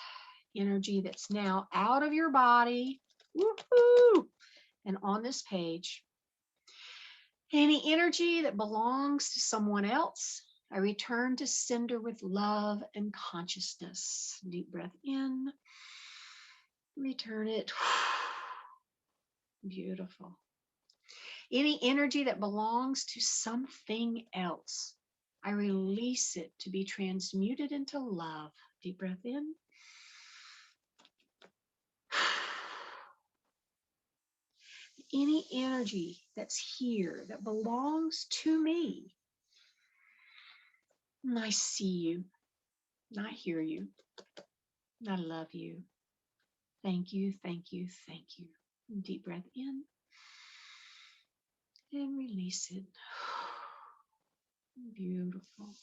energy that's now out of your body. Woohoo! And on this page, any energy that belongs to someone else, I return to sender with love and consciousness. Deep breath in, return it. Beautiful. Any energy that belongs to something else, I release it to be transmuted into love. Deep breath in. Any energy that's here that belongs to me, I see you, I hear you, I love you. Thank you, thank you, thank you. Deep breath in and release it. Beautiful.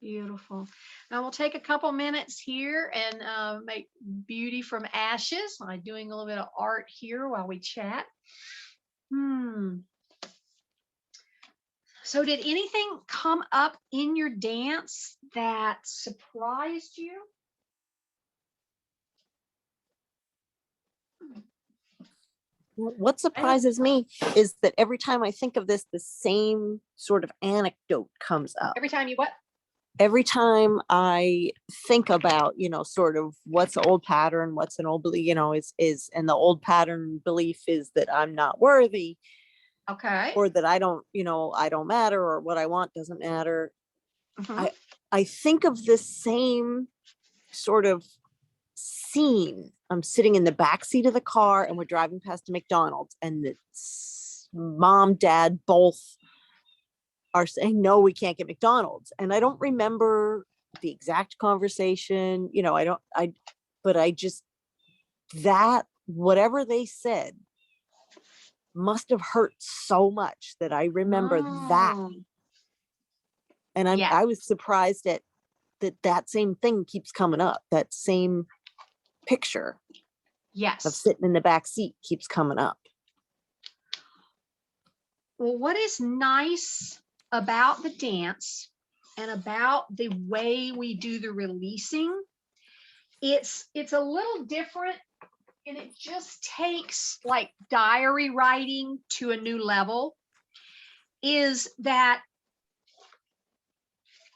Beautiful. Now we'll take a couple minutes here and make beauty from ashes. I'm doing a little bit of art here while we chat. So did anything come up in your dance that surprised you? What surprises me is that every time I think of this, the same sort of anecdote comes up. Every time you what? Every time I think about, sort of what's an old pattern, what's an old belief, and the old pattern belief is that I'm not worthy. Okay. Or that I don't matter, or what I want doesn't matter. Mm-hmm. I think of this same sort of scene. I'm sitting in the back seat of the car and we're driving past a McDonald's, and the mom, dad both are saying, no, we can't get McDonald's. And I don't remember the exact conversation, but I just, that whatever they said must have hurt so much that I remember that. And I was surprised at that same thing keeps coming up. That same picture of sitting in the back seat keeps coming up. Well, what is nice about the dance and about the way we do the releasing, it's a little different, and it just takes like diary writing to a new level. Is that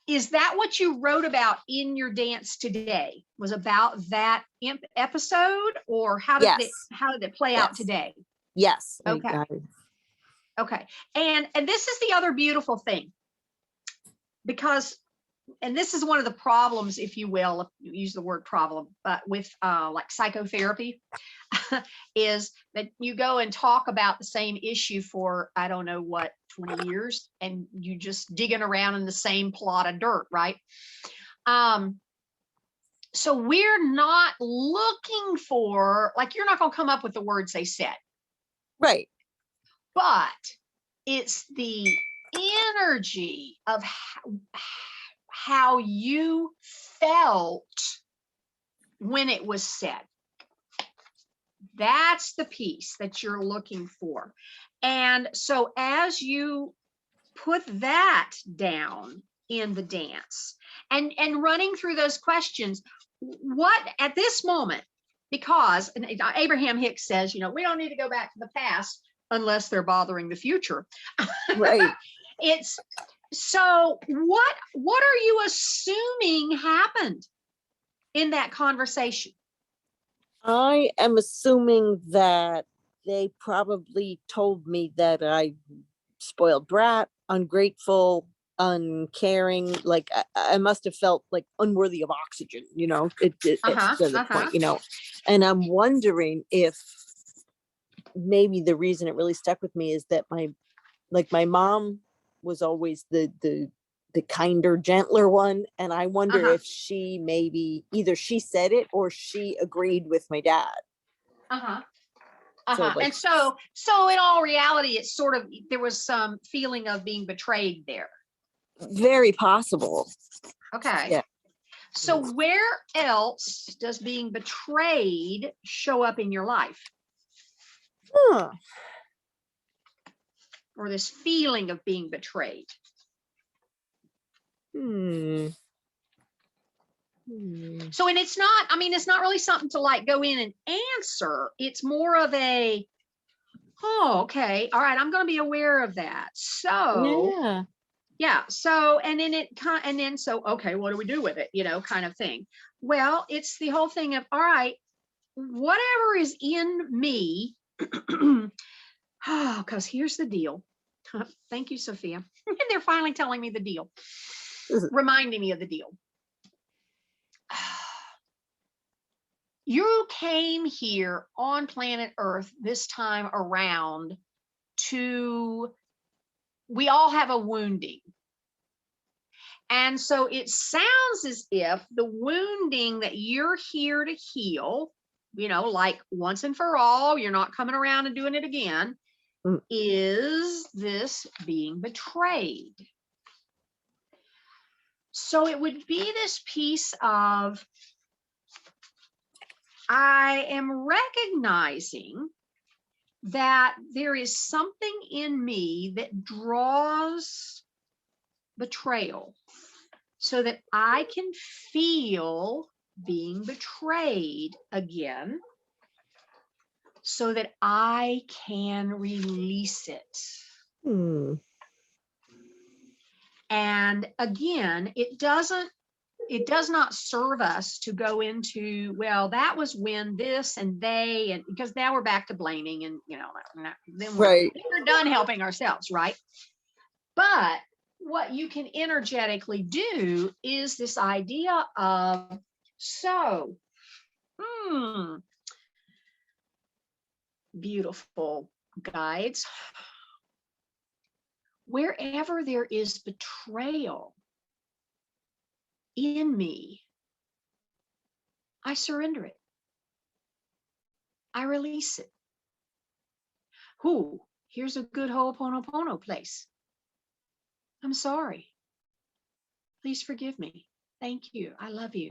what you wrote about in your dance today? Was about that episode, or how did it play out today? Yes. Okay. Okay. And this is the other beautiful thing, because, and this is one of the problems, if you will, if you use the word problem, but with like psychotherapy, is that you go and talk about the same issue for, I don't know what, 20 years, and you just digging around in the same plot of dirt, right? So we're not looking for, like, you're not going to come up with the words they said. Right. But it's the energy of how you felt when it was said. That's the piece that you're looking for. And so as you put that down in the dance, and running through those questions. What at this moment, because Abraham Hicks says, we don't need to go back to the past unless they're bothering the future. Right. It's so what are you assuming happened in that conversation? I am assuming that they probably told me that I spoiled brat, ungrateful, uncaring. Like I must have felt like unworthy of oxygen, it to the point, and I'm wondering if maybe the reason it really stuck with me is that my mom was always the kinder, gentler one. And I wonder if she maybe either she said it or she agreed with my dad. And so in all reality, it's sort of, there was some feeling of being betrayed there. Very possible. Okay. Yeah. So where else does being betrayed show up in your life? Or this feeling of being betrayed? So, and it's not really something to like go in and answer. It's more of a, okay, all right, I'm going to be aware of that. So, yeah. So, and then so, okay, what do we do with it? Kind of thing. Well, it's the whole thing of, all right, whatever is in me, because here's the deal. Thank you, Sophia. And they're finally telling me the deal, reminding me of the deal. You came here on planet Earth this time around we all have a wounding. And so it sounds as if the wounding that you're here to heal, like once and for all, you're not coming around and doing it again, is this being betrayed. So it would be this piece of, I am recognizing that there is something in me that draws betrayal so that I can feel being betrayed again, so that I can release it. And again, it does not serve us to go into, well, that was when this and they, and because now we're back to blaming, and then we're done helping ourselves, right? But what you can energetically do is this idea of, so, beautiful guides, wherever there is betrayal in me, I surrender it. I release it. Here's a good Ho'oponopono place. I'm sorry. Please forgive me. Thank you. I love you.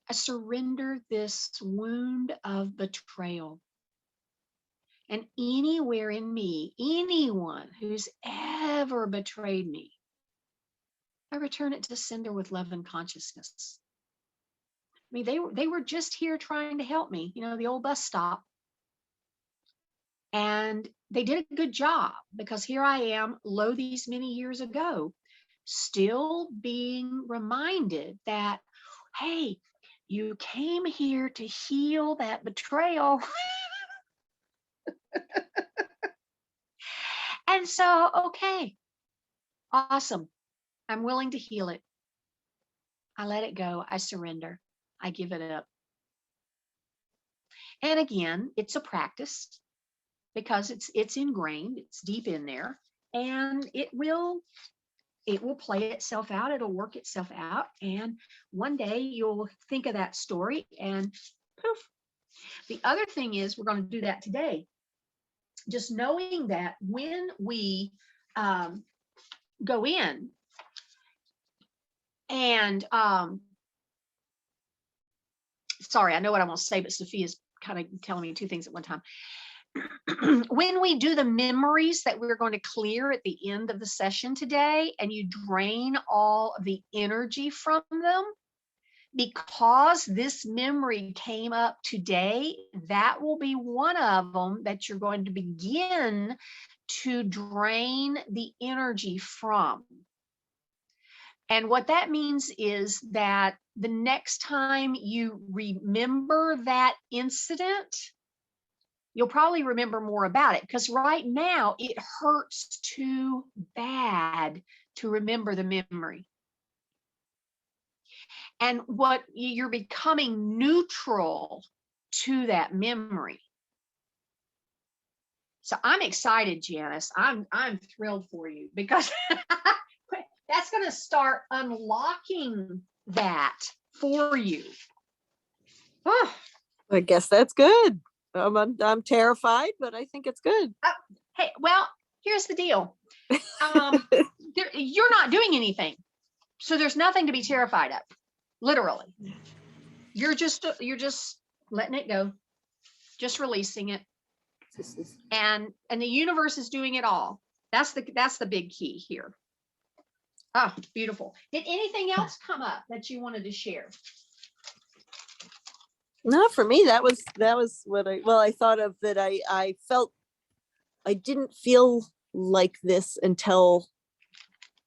I surrender this wound of betrayal. And anywhere in me, anyone who's ever betrayed me, I return it to sender with love and consciousness. I mean, they were just here trying to help me, the old bus stop. And they did a good job, because here I am, lo, these many years ago, still being reminded that, hey, you came here to heal that betrayal. And so, okay, awesome. I'm willing to heal it. I let it go. I surrender. I give it up. And again, it's a practice, because it's ingrained, it's deep in there, and it will play itself out. It'll work itself out. And one day you'll think of that story and poof. The other thing is, we're going to do that today. Just knowing that when we go in and sorry, I know what I want to say, but Sophia's kind of telling me two things at one time. when we do the memories that we're going to clear at the end of the session today, and you drain all of the energy from them, because this memory came up today, that will be one of them that you're going to begin to drain the energy from. And what that means is that the next time you remember that incident, you'll probably remember more about it, because right now it hurts too bad to remember the memory. And what you're becoming neutral to that memory. So I'm excited, Janice. I'm thrilled for you, because that's going to start unlocking that for you. Oh. I guess that's good. I'm terrified, but I think it's good. Hey, well, here's the deal. You're not doing anything, so there's nothing to be terrified of. Literally, you're just letting it go, just releasing it, and the universe is doing it all. That's the big key here. Oh, beautiful. Did anything else come up that you wanted to share? No, for me, that was what I thought of, that I felt I didn't feel like this until,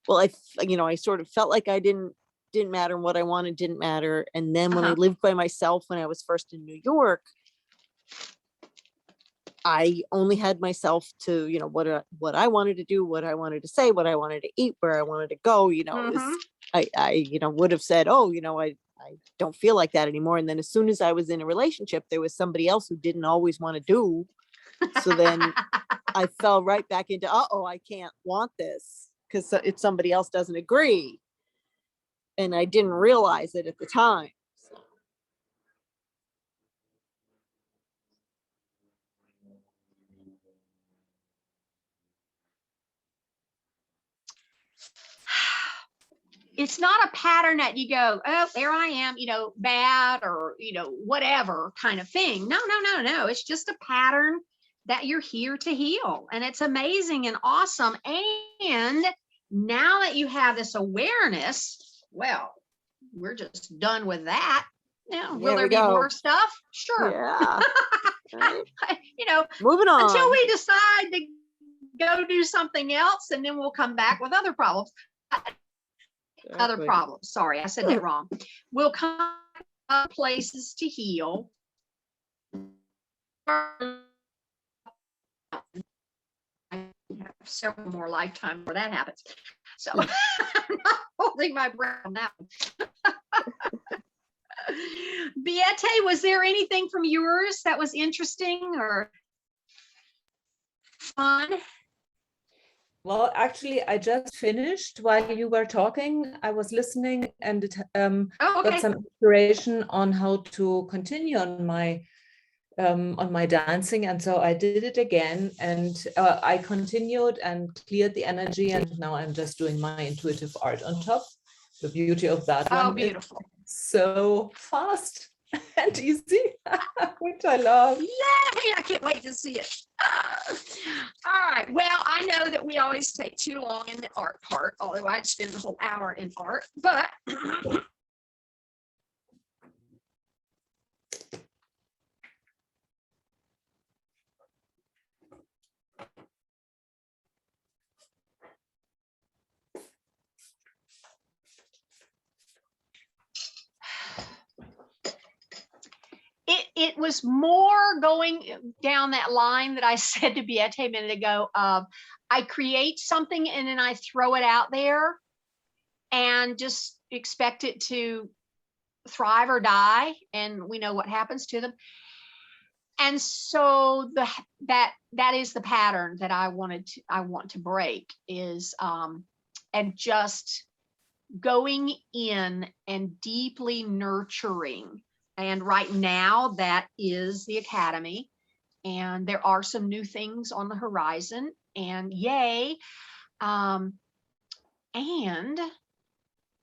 well, I sort of felt like I didn't matter, what I wanted didn't matter. And then when I lived by myself, when I was first in New York, I only had myself to, what I wanted to do, what I wanted to say, what I wanted to eat, where I wanted to go, I would have said, I don't feel like that anymore. And then as soon as I was in a relationship, there was somebody else who didn't always want to do. So then I fell right back into, I can't want this because if somebody else doesn't agree. And I didn't realize it at the time. So. It's not a pattern that you go, oh, there I am, bad or, whatever kind of thing. No. It's just a pattern that you're here to heal. And it's amazing and awesome. And now that you have this awareness, well, we're just done with that. Will there be more stuff? Sure. Yeah. Right. Moving on until we decide to go do something else, and then we'll come back with other problems. Other problems. Sorry, I said that wrong. We'll come up places to heal. I have several more lifetimes where that happens. So I'm not holding my breath on that one. Beate, was there anything from yours that was interesting or fun? Well, actually, I just finished while you were talking. I was listening and got some inspiration on how to continue on my dancing, and so I did it again, and I continued and cleared the energy, and now I'm just doing my intuitive art on top. The beauty of that one beautiful. Is so fast and easy, which I love. Yay! I can't wait to see it. All right. Well, I know that we always take too long in the art part, although I'd spend the whole hour in art, but it was more going down that line that I said to Beate a minute ago. I create something and then I throw it out there and just expect it to thrive or die, and we know what happens to them. And so that is the pattern that I want to break, is and just going in and deeply nurturing. And right now that is the Academy, and there are some new things on the horizon, and yay. And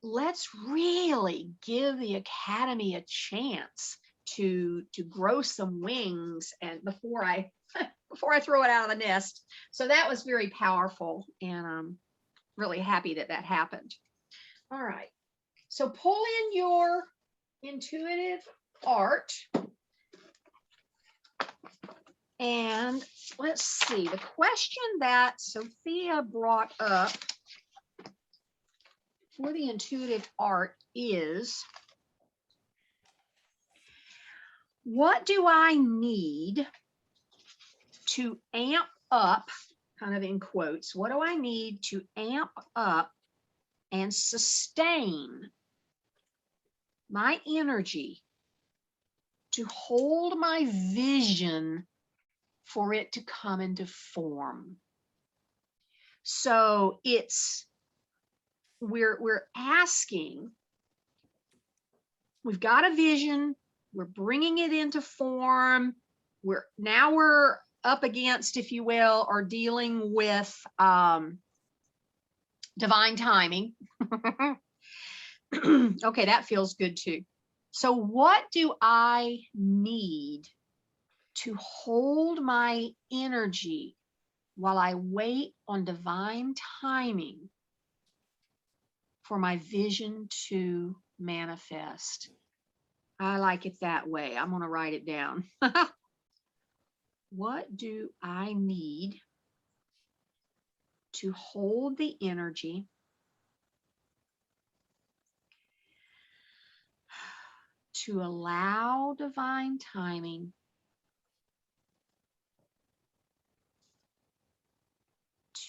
let's really give the Academy a chance to grow some wings, and before I before I throw it out of the nest. So that was very powerful, and I'm really happy that that happened. All right. So pull in your intuitive art. And let's see, the question that Sophia brought up for the intuitive art is, what do I need to amp up, kind of in quotes, what do I need to amp up and sustain my energy to hold my vision for it to come into form? So we're asking, we've got a vision, we're bringing it into form, we're up against, if you will, or dealing with divine timing. Okay, that feels good too. So what do I need to hold my energy while I wait on divine timing for my vision to manifest? I like it that way. I'm going to write it down. What do I need to hold the energy to allow divine timing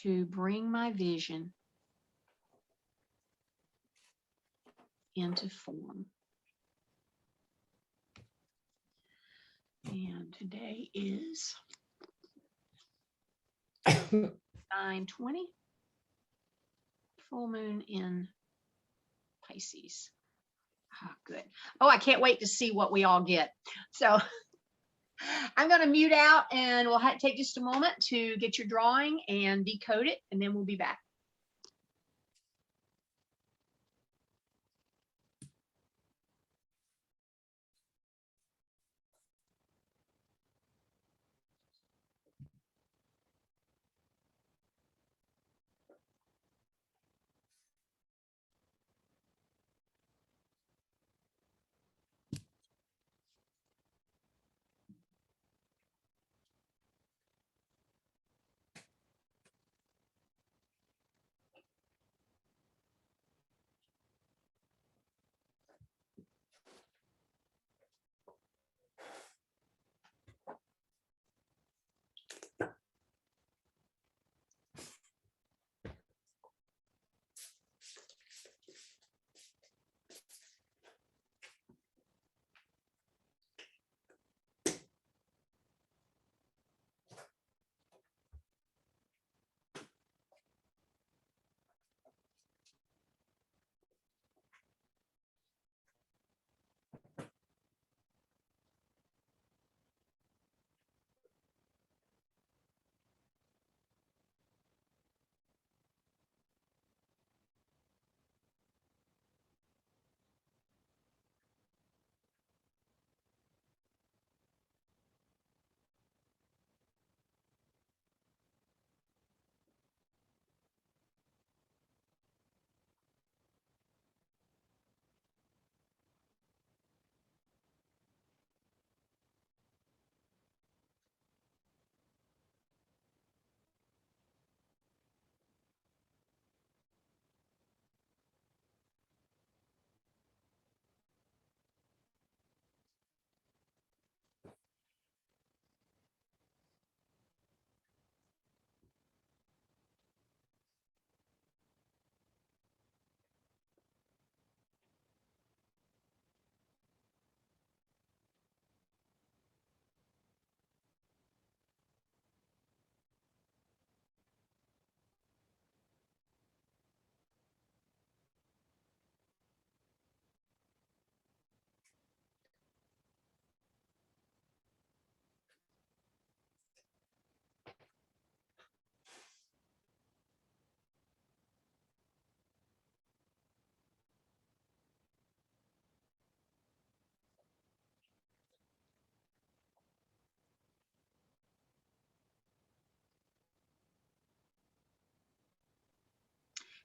to bring my vision into form? And today is 9/20, full moon in Pisces. Ah, good. Oh, I can't wait to see what we all get. So I'm going to mute out, and we'll take just a moment to get your drawing and decode it, and then we'll be back.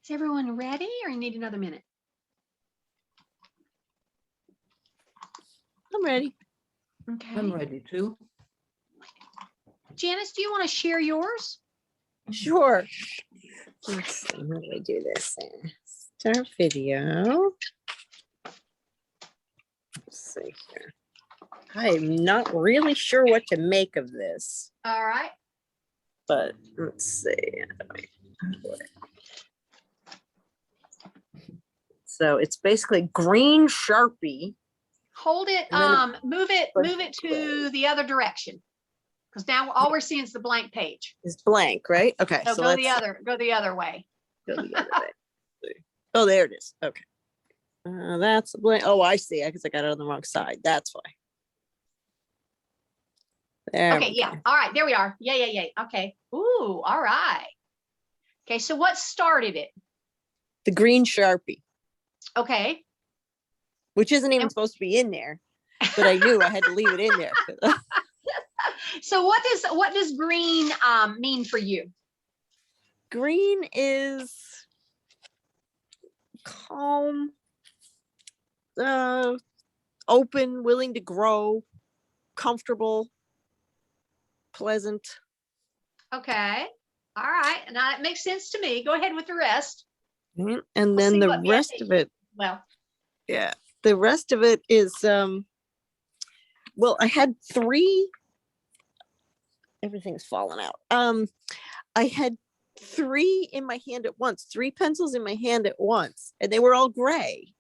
Is everyone ready or you need another minute? I'm ready. Okay. I'm ready too. Janice, do you want to share yours? Sure. Let's see, how do I do this? Start video. Let's see here. I'm not really sure what to make of this, All right. but let's see. So it's basically green Sharpie. Hold it, move it to the other direction. Because now all we're seeing is the blank page. It's blank, right? Okay. So go the other way. Go the other way. Oh, there it is. Okay. That's a blank. Oh, I see. I guess I got it on the wrong side. That's why. There Okay, yeah. All right, there we are. Yeah. Okay. Ooh, all right. Okay, so what started it? The green Sharpie, Okay. which isn't even supposed to be in there, but I knew I had to leave it in there. So what does green mean for you? Green is calm, open, willing to grow, comfortable, pleasant. Okay. All right. Now that makes sense to me. Go ahead with the rest. And then the rest of it. Well, yeah, the rest of it is, well, I had three, everything's fallen out. I had three in my hand at once, three pencils in my hand at once, and they were all gray.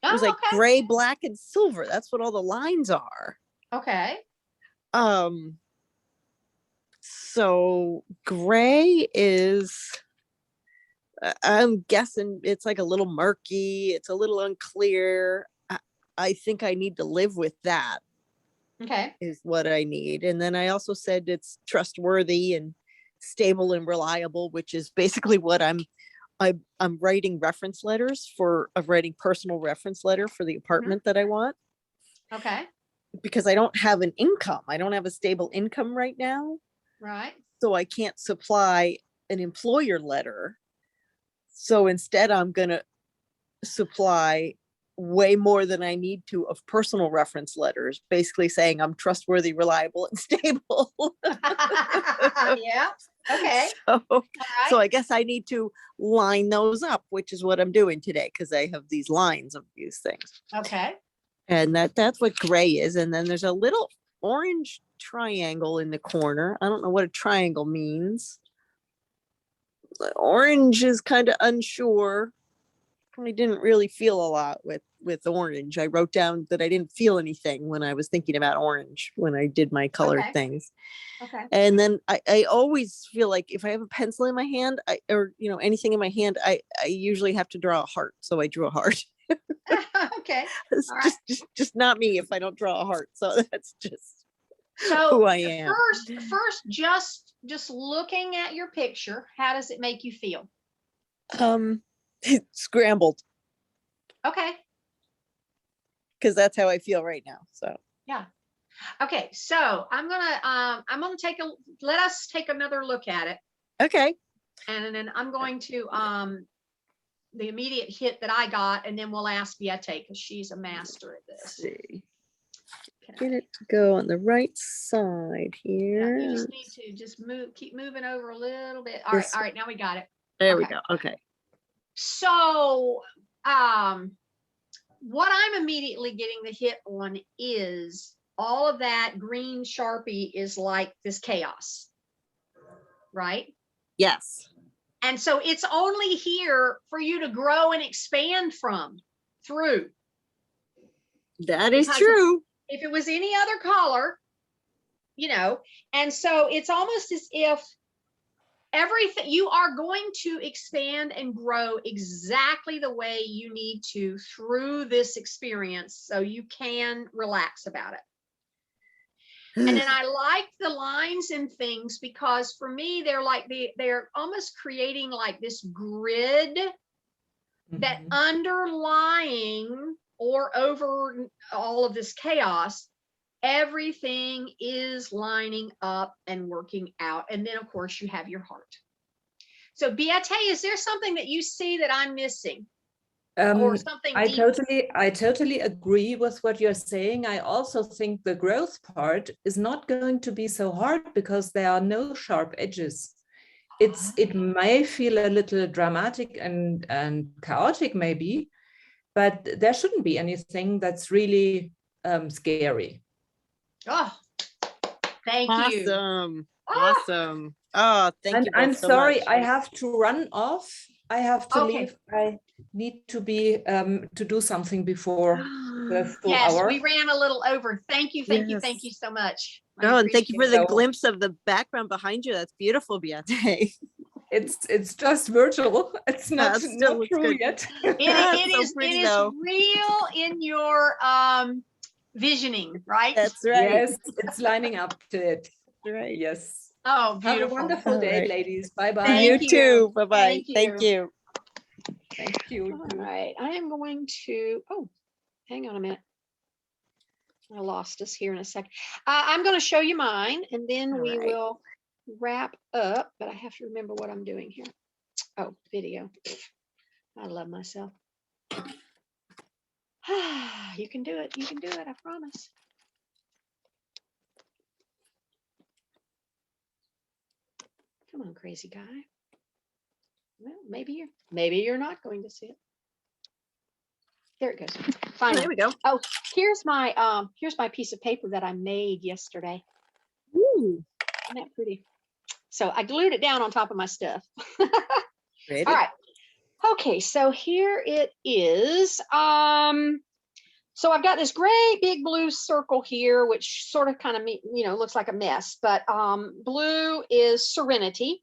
It was like gray, black, and silver. That's what all the lines are. Okay. So gray is, I'm guessing it's like a little murky. It's a little unclear. I think I need to live with that. Okay. Is what I need. And then I also said it's trustworthy and stable and reliable, which is basically what I'm writing reference letters for, writing personal reference letter for the apartment that I want. Okay. Because I don't have an income. I don't have a stable income right now. Right. So I can't supply an employer letter. So instead I'm going to supply way more than I need to of personal reference letters, basically saying I'm trustworthy, reliable, and stable. Yeah. Okay. So I guess I need to line those up, which is what I'm doing today, because I have these lines of these things. Okay. And that's what gray is. And then there's a little orange triangle in the corner. I don't know what a triangle means. Orange is kind of unsure. I didn't really feel a lot with orange. I wrote down that I didn't feel anything when I was thinking about orange when I did my colored things. Okay. And then I always feel like if I have a pencil in my hand, or anything in my hand, I usually have to draw a heart. So I drew a heart. Okay. It's All right. just not me if I don't draw a heart. So that's just who I am. First, just looking at your picture, how does it make you feel? Scrambled. Okay. Because that's how I feel right now. So yeah. Okay, so I'm gonna let us take another look at it. Okay. And then I'm going to the immediate hit that I got, and then we'll ask Viete because she's a master at this. Let's see. Get it to go on the right side here. Yeah, you just need to just keep moving over a little bit. All right, now we got it. There we go. Okay. So what I'm immediately getting the hit on is all of that green Sharpie is like this chaos, right? Yes. And so it's only here for you to grow and expand through. That is true. If it was any other color, and so it's almost as if everything, you are going to expand and grow exactly the way you need to through this experience so you can relax about it. And then I like the lines and things because for me, they're almost creating like this grid that underlying or over all of this chaos, everything is lining up and working out. And then of course you have your heart. So Beate, is there something that you see that I'm missing? Or something I deep? I totally agree with what you're saying. I also think the growth part is not going to be so hard because there are no sharp edges. It may feel a little dramatic and chaotic maybe, but there shouldn't be anything that's really scary. Oh, thank you. Awesome. Awesome. Oh, thank you both I'm so sorry, much. I have to run off. I have to Okay. leave. I need to be to do something before the full Yes, hour. we ran a little over. Thank you Yes. so much. I Oh, and thank you for appreciate the it. glimpse of the background behind you. That's beautiful, Beate. It's just virtual. It's not It still looks true good. yet. It's so pretty, though. real in your visioning, right? That's right. Yes, it's lining up to it. Right. Yes. Oh, Have a beautiful. wonderful All day, right. ladies. Bye-bye. Thank You you. too. Bye-bye. Thank you. Thank you. All right, I am going to, oh, hang on a minute. I lost us here in a second. I'm going to show you mine and then All we right. will wrap up, but I have to remember what I'm doing here. Oh, video. I love myself. You can do it. You can do it. I promise. Come on, crazy guy. Well, maybe you're not going to see it. There it goes. Finally. There we go. Oh, here's my piece of paper that I made yesterday. Ooh. Isn't that pretty? So I glued it down on top of my stuff. Pretty. All right. Okay, so here it is. So I've got this great big blue circle here, which sort of kind of, looks like a mess, but blue is serenity.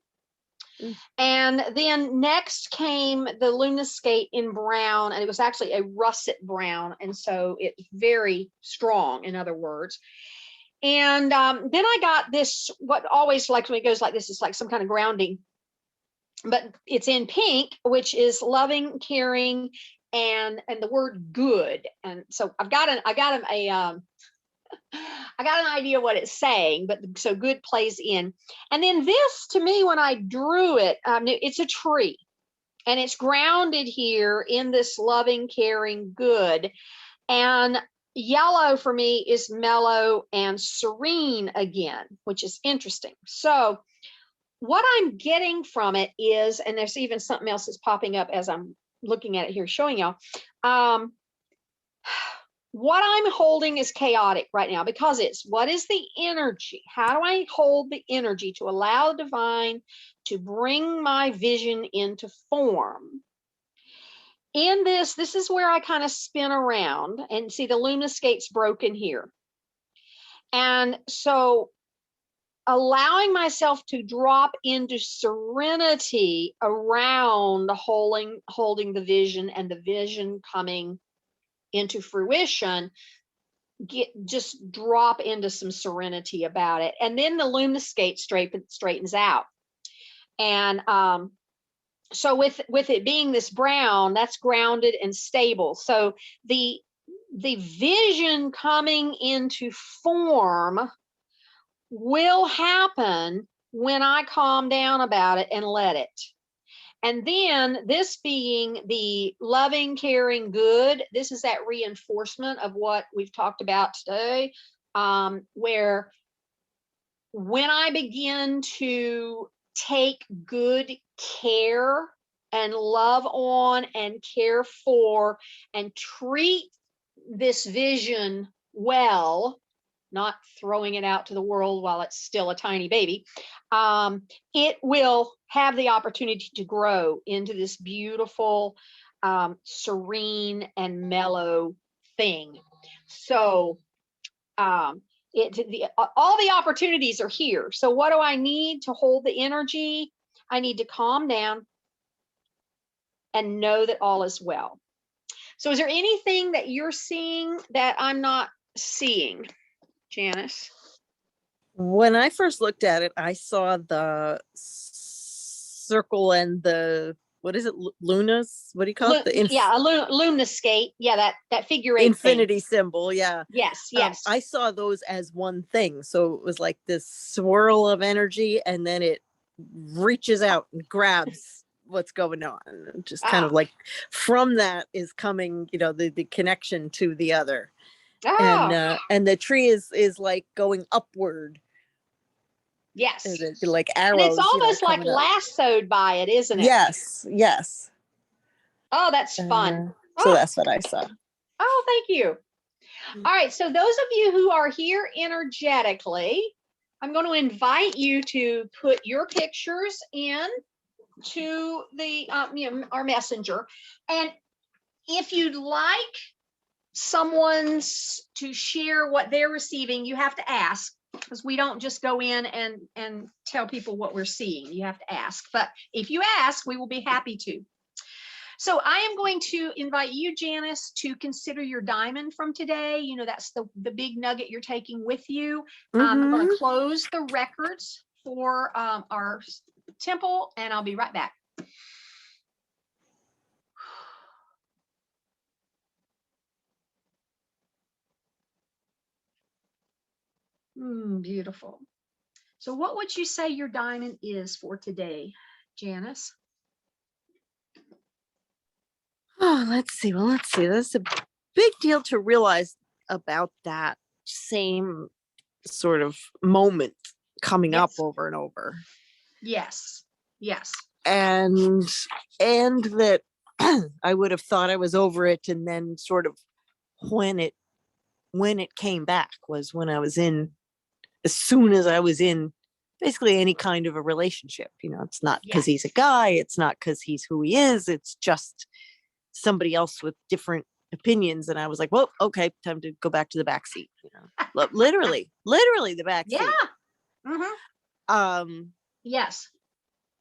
Mm. And then next came the lunaskate in brown, and it was actually a russet brown. And so it's very strong, in other words. And then I got this, what always like when it goes like this, it's like some kind of grounding, but it's in pink, which is loving, caring, and the word good. And so I got an idea what it's saying, but so good plays in. And then this, to me, when I drew it, it's a tree, and it's grounded here in this loving, caring, good. And yellow for me is mellow and serene again, which is interesting. So what I'm getting from it is, and there's even something else that's popping up as I'm looking at it here, showing y'all. What I'm holding is chaotic right now because it's, what is the energy? How do I hold the energy to allow the divine to bring my vision into form? In this is where I kind of spin around and see the lunaskate's broken here. And so allowing myself to drop into serenity around holding the vision and the vision coming into fruition, just drop into some serenity about it. And then the lunaskate straightens out. And so with it being this brown, that's grounded and stable. So the vision coming into form will happen when I calm down about it and let it. And then this being the loving, caring, good, this is that reinforcement of what we've talked about today, where when I begin to take good care and love on and care for and treat this vision well, not throwing it out to the world while it's still a tiny baby, it will have the opportunity to grow into this beautiful, serene and mellow thing. So all the opportunities are here. So what do I need to hold the energy? I need to calm down and know that all is well. So is there anything that you're seeing that I'm not seeing, Janice? When I first looked at it, I saw the circle and the, what is it, lunas? What do you call it? A lunaskate. Yeah, that figure 8 infinity thing. symbol. Yeah. Yes. I saw those as one thing. So it was like this swirl of energy, and then it reaches out and grabs what's going on. And just kind of like from that is coming, you know, the connection to the other. And the tree is like going upward. Yes. Like arrows. And it's almost like lassoed by it, isn't it? Yes. Yes. Oh, that's fun. So that's what I saw. Oh, thank you. All right. So those of you who are here energetically, I'm going to invite you to put your pictures in to the our messenger. And if you'd like someone's to share what they're receiving, you have to ask, because we don't just go in and tell people what we're seeing. You have to ask. But if you ask, we will be happy to. So I am going to invite you, Janice, to consider your diamond from today. You know, that's the big nugget you're taking with you. I'm going to close the records for our temple, and I'll be right back. Beautiful. So what would you say your diamond is for today, Janice? Oh, let's see. Well, let's see. That's a big deal to realize about that same sort of moment coming up over and over. Yes. Yes. And that I would have thought I was over it, and then sort of when it came back was when I was in, as soon as I was in basically any kind of a relationship. You know, it's not because he's a guy, it's not because he's who he is, it's just somebody else with different opinions. And I was like, well, okay, time to go back to the back seat. You know, literally the back seat. Yes.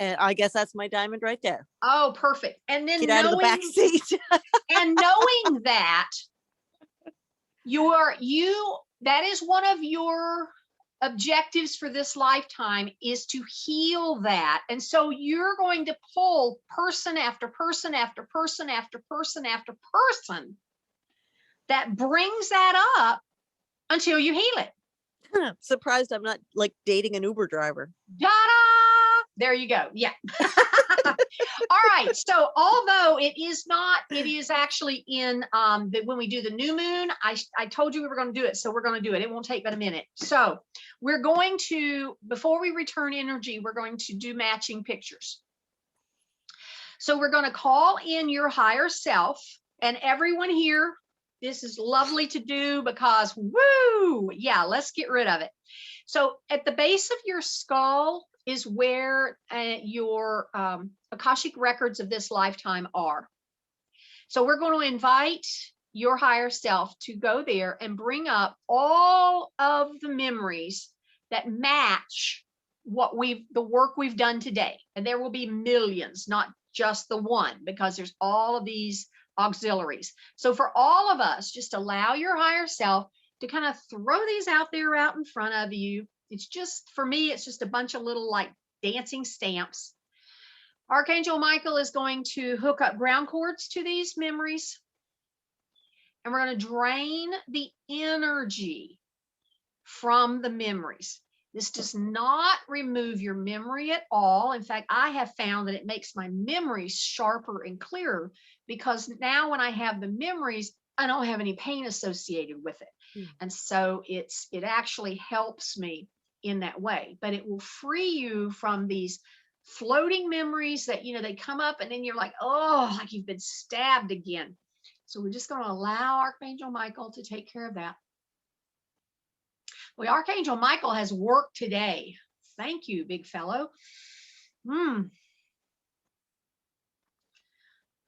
And I guess that's my diamond right there. Oh, perfect. And then get out of the back seat. And knowing that that is one of your objectives for this lifetime, is to heal that. And so you're going to pull person after person after person after person after person that brings that up until you heal it. Surprised I'm not like dating an Uber driver. Ta-da! There you go. Yeah. All right. So although it is actually in when we do the new moon, I told you we were going to do it. So we're going to do it. It won't take but a minute. So we're going to, before we return energy, we're going to do matching pictures. So we're going to call in your higher self, and everyone here, this is lovely to do because woo, yeah, let's get rid of it. So at the base of your skull is where your Akashic records of this lifetime are. So we're going to invite your higher self to go there and bring up all of the memories that match the work we've done today. And there will be millions, not just the one, because there's all of these auxiliaries. So for all of us, just allow your higher self to kind of throw these out there out in front of you. It's just, for me, it's just a bunch of little like dancing stamps. Archangel Michael is going to hook up ground cords to these memories. And we're going to drain the energy from the memories. This does not remove your memory at all. In fact, I have found that it makes my memories sharper and clearer, because now when I have the memories, I don't have any pain associated with it. And so it actually helps me in that way. But it will free you from these floating memories that, you know, they come up and then you're like, oh, like you've been stabbed again. So we're just going to allow Archangel Michael to take care of that. Well, Archangel Michael has worked today. Thank you, big fellow. All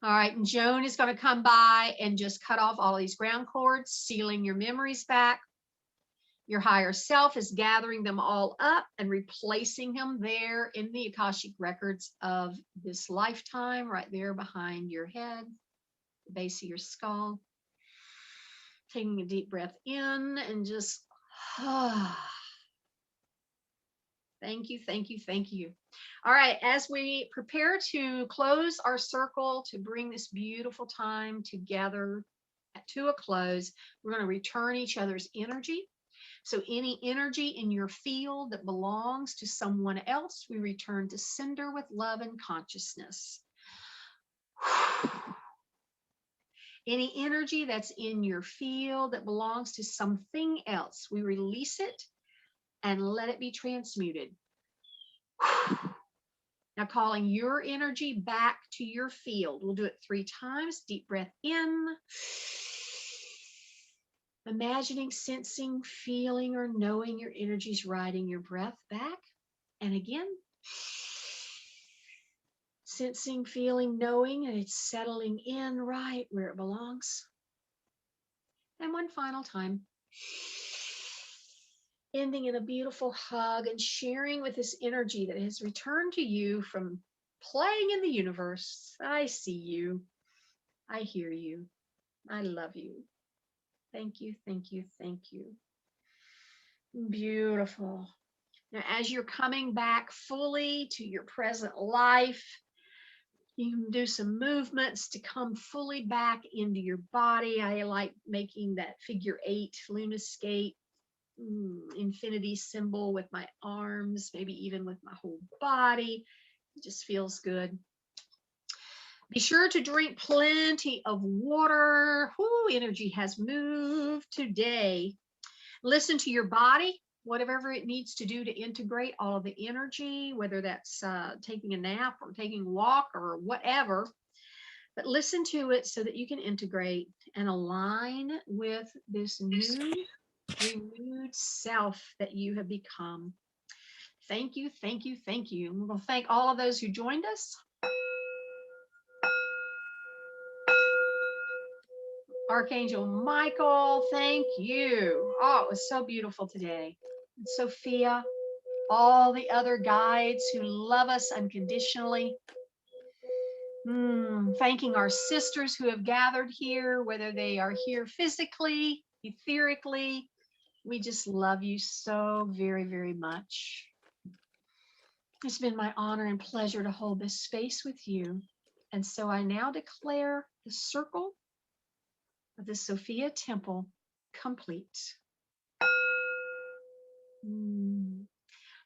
right, and Joan is going to come by and just cut off all these ground cords, sealing your memories back. Your higher self is gathering them all up and replacing them there in the Akashic records of this lifetime, right there behind your head, the base of your skull. Taking a deep breath in and just, thank you, thank you, thank you. All right, as we prepare to close our circle to bring this beautiful time together to a close, we're going to return each other's energy. So any energy in your field that belongs to someone else, we return to sender with love and consciousness. Any energy that's in your field that belongs to something else, we release it and let it be transmuted. Now calling your energy back to your field. We'll do it 3 times. Deep breath in. Imagining, sensing, feeling, or knowing your energy's riding your breath back. And again, sensing, feeling, knowing, and it's settling in right where it belongs. And one final time. Ending in a beautiful hug and sharing with this energy that has returned to you from playing in the universe. I see you. I hear you. I love you. Thank you, thank you, thank you. Beautiful. Now, as you're coming back fully to your present life, you can do some movements to come fully back into your body. I like making that figure 8 lunoscape infinity symbol with my arms, maybe even with my whole body. It just feels good. Be sure to drink plenty of water. Whoo, energy has moved today. Listen to your body, whatever it needs to do to integrate all of the energy, whether that's taking a nap or taking a walk or whatever. But listen to it so that you can integrate and align with this new renewed self that you have become. Thank you, thank you, thank you. And we're going to thank all of those who joined us. Archangel Michael, thank you. Oh, it was so beautiful today. And Sophia, all the other guides who love us unconditionally. Thanking our sisters who have gathered here, whether they are here physically, etherically. We just love you so very, very much. It's been my honor and pleasure to hold this space with you. And so I now declare the circle of the Sophia Temple complete.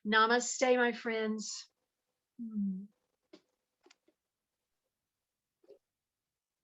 Namaste, my friends.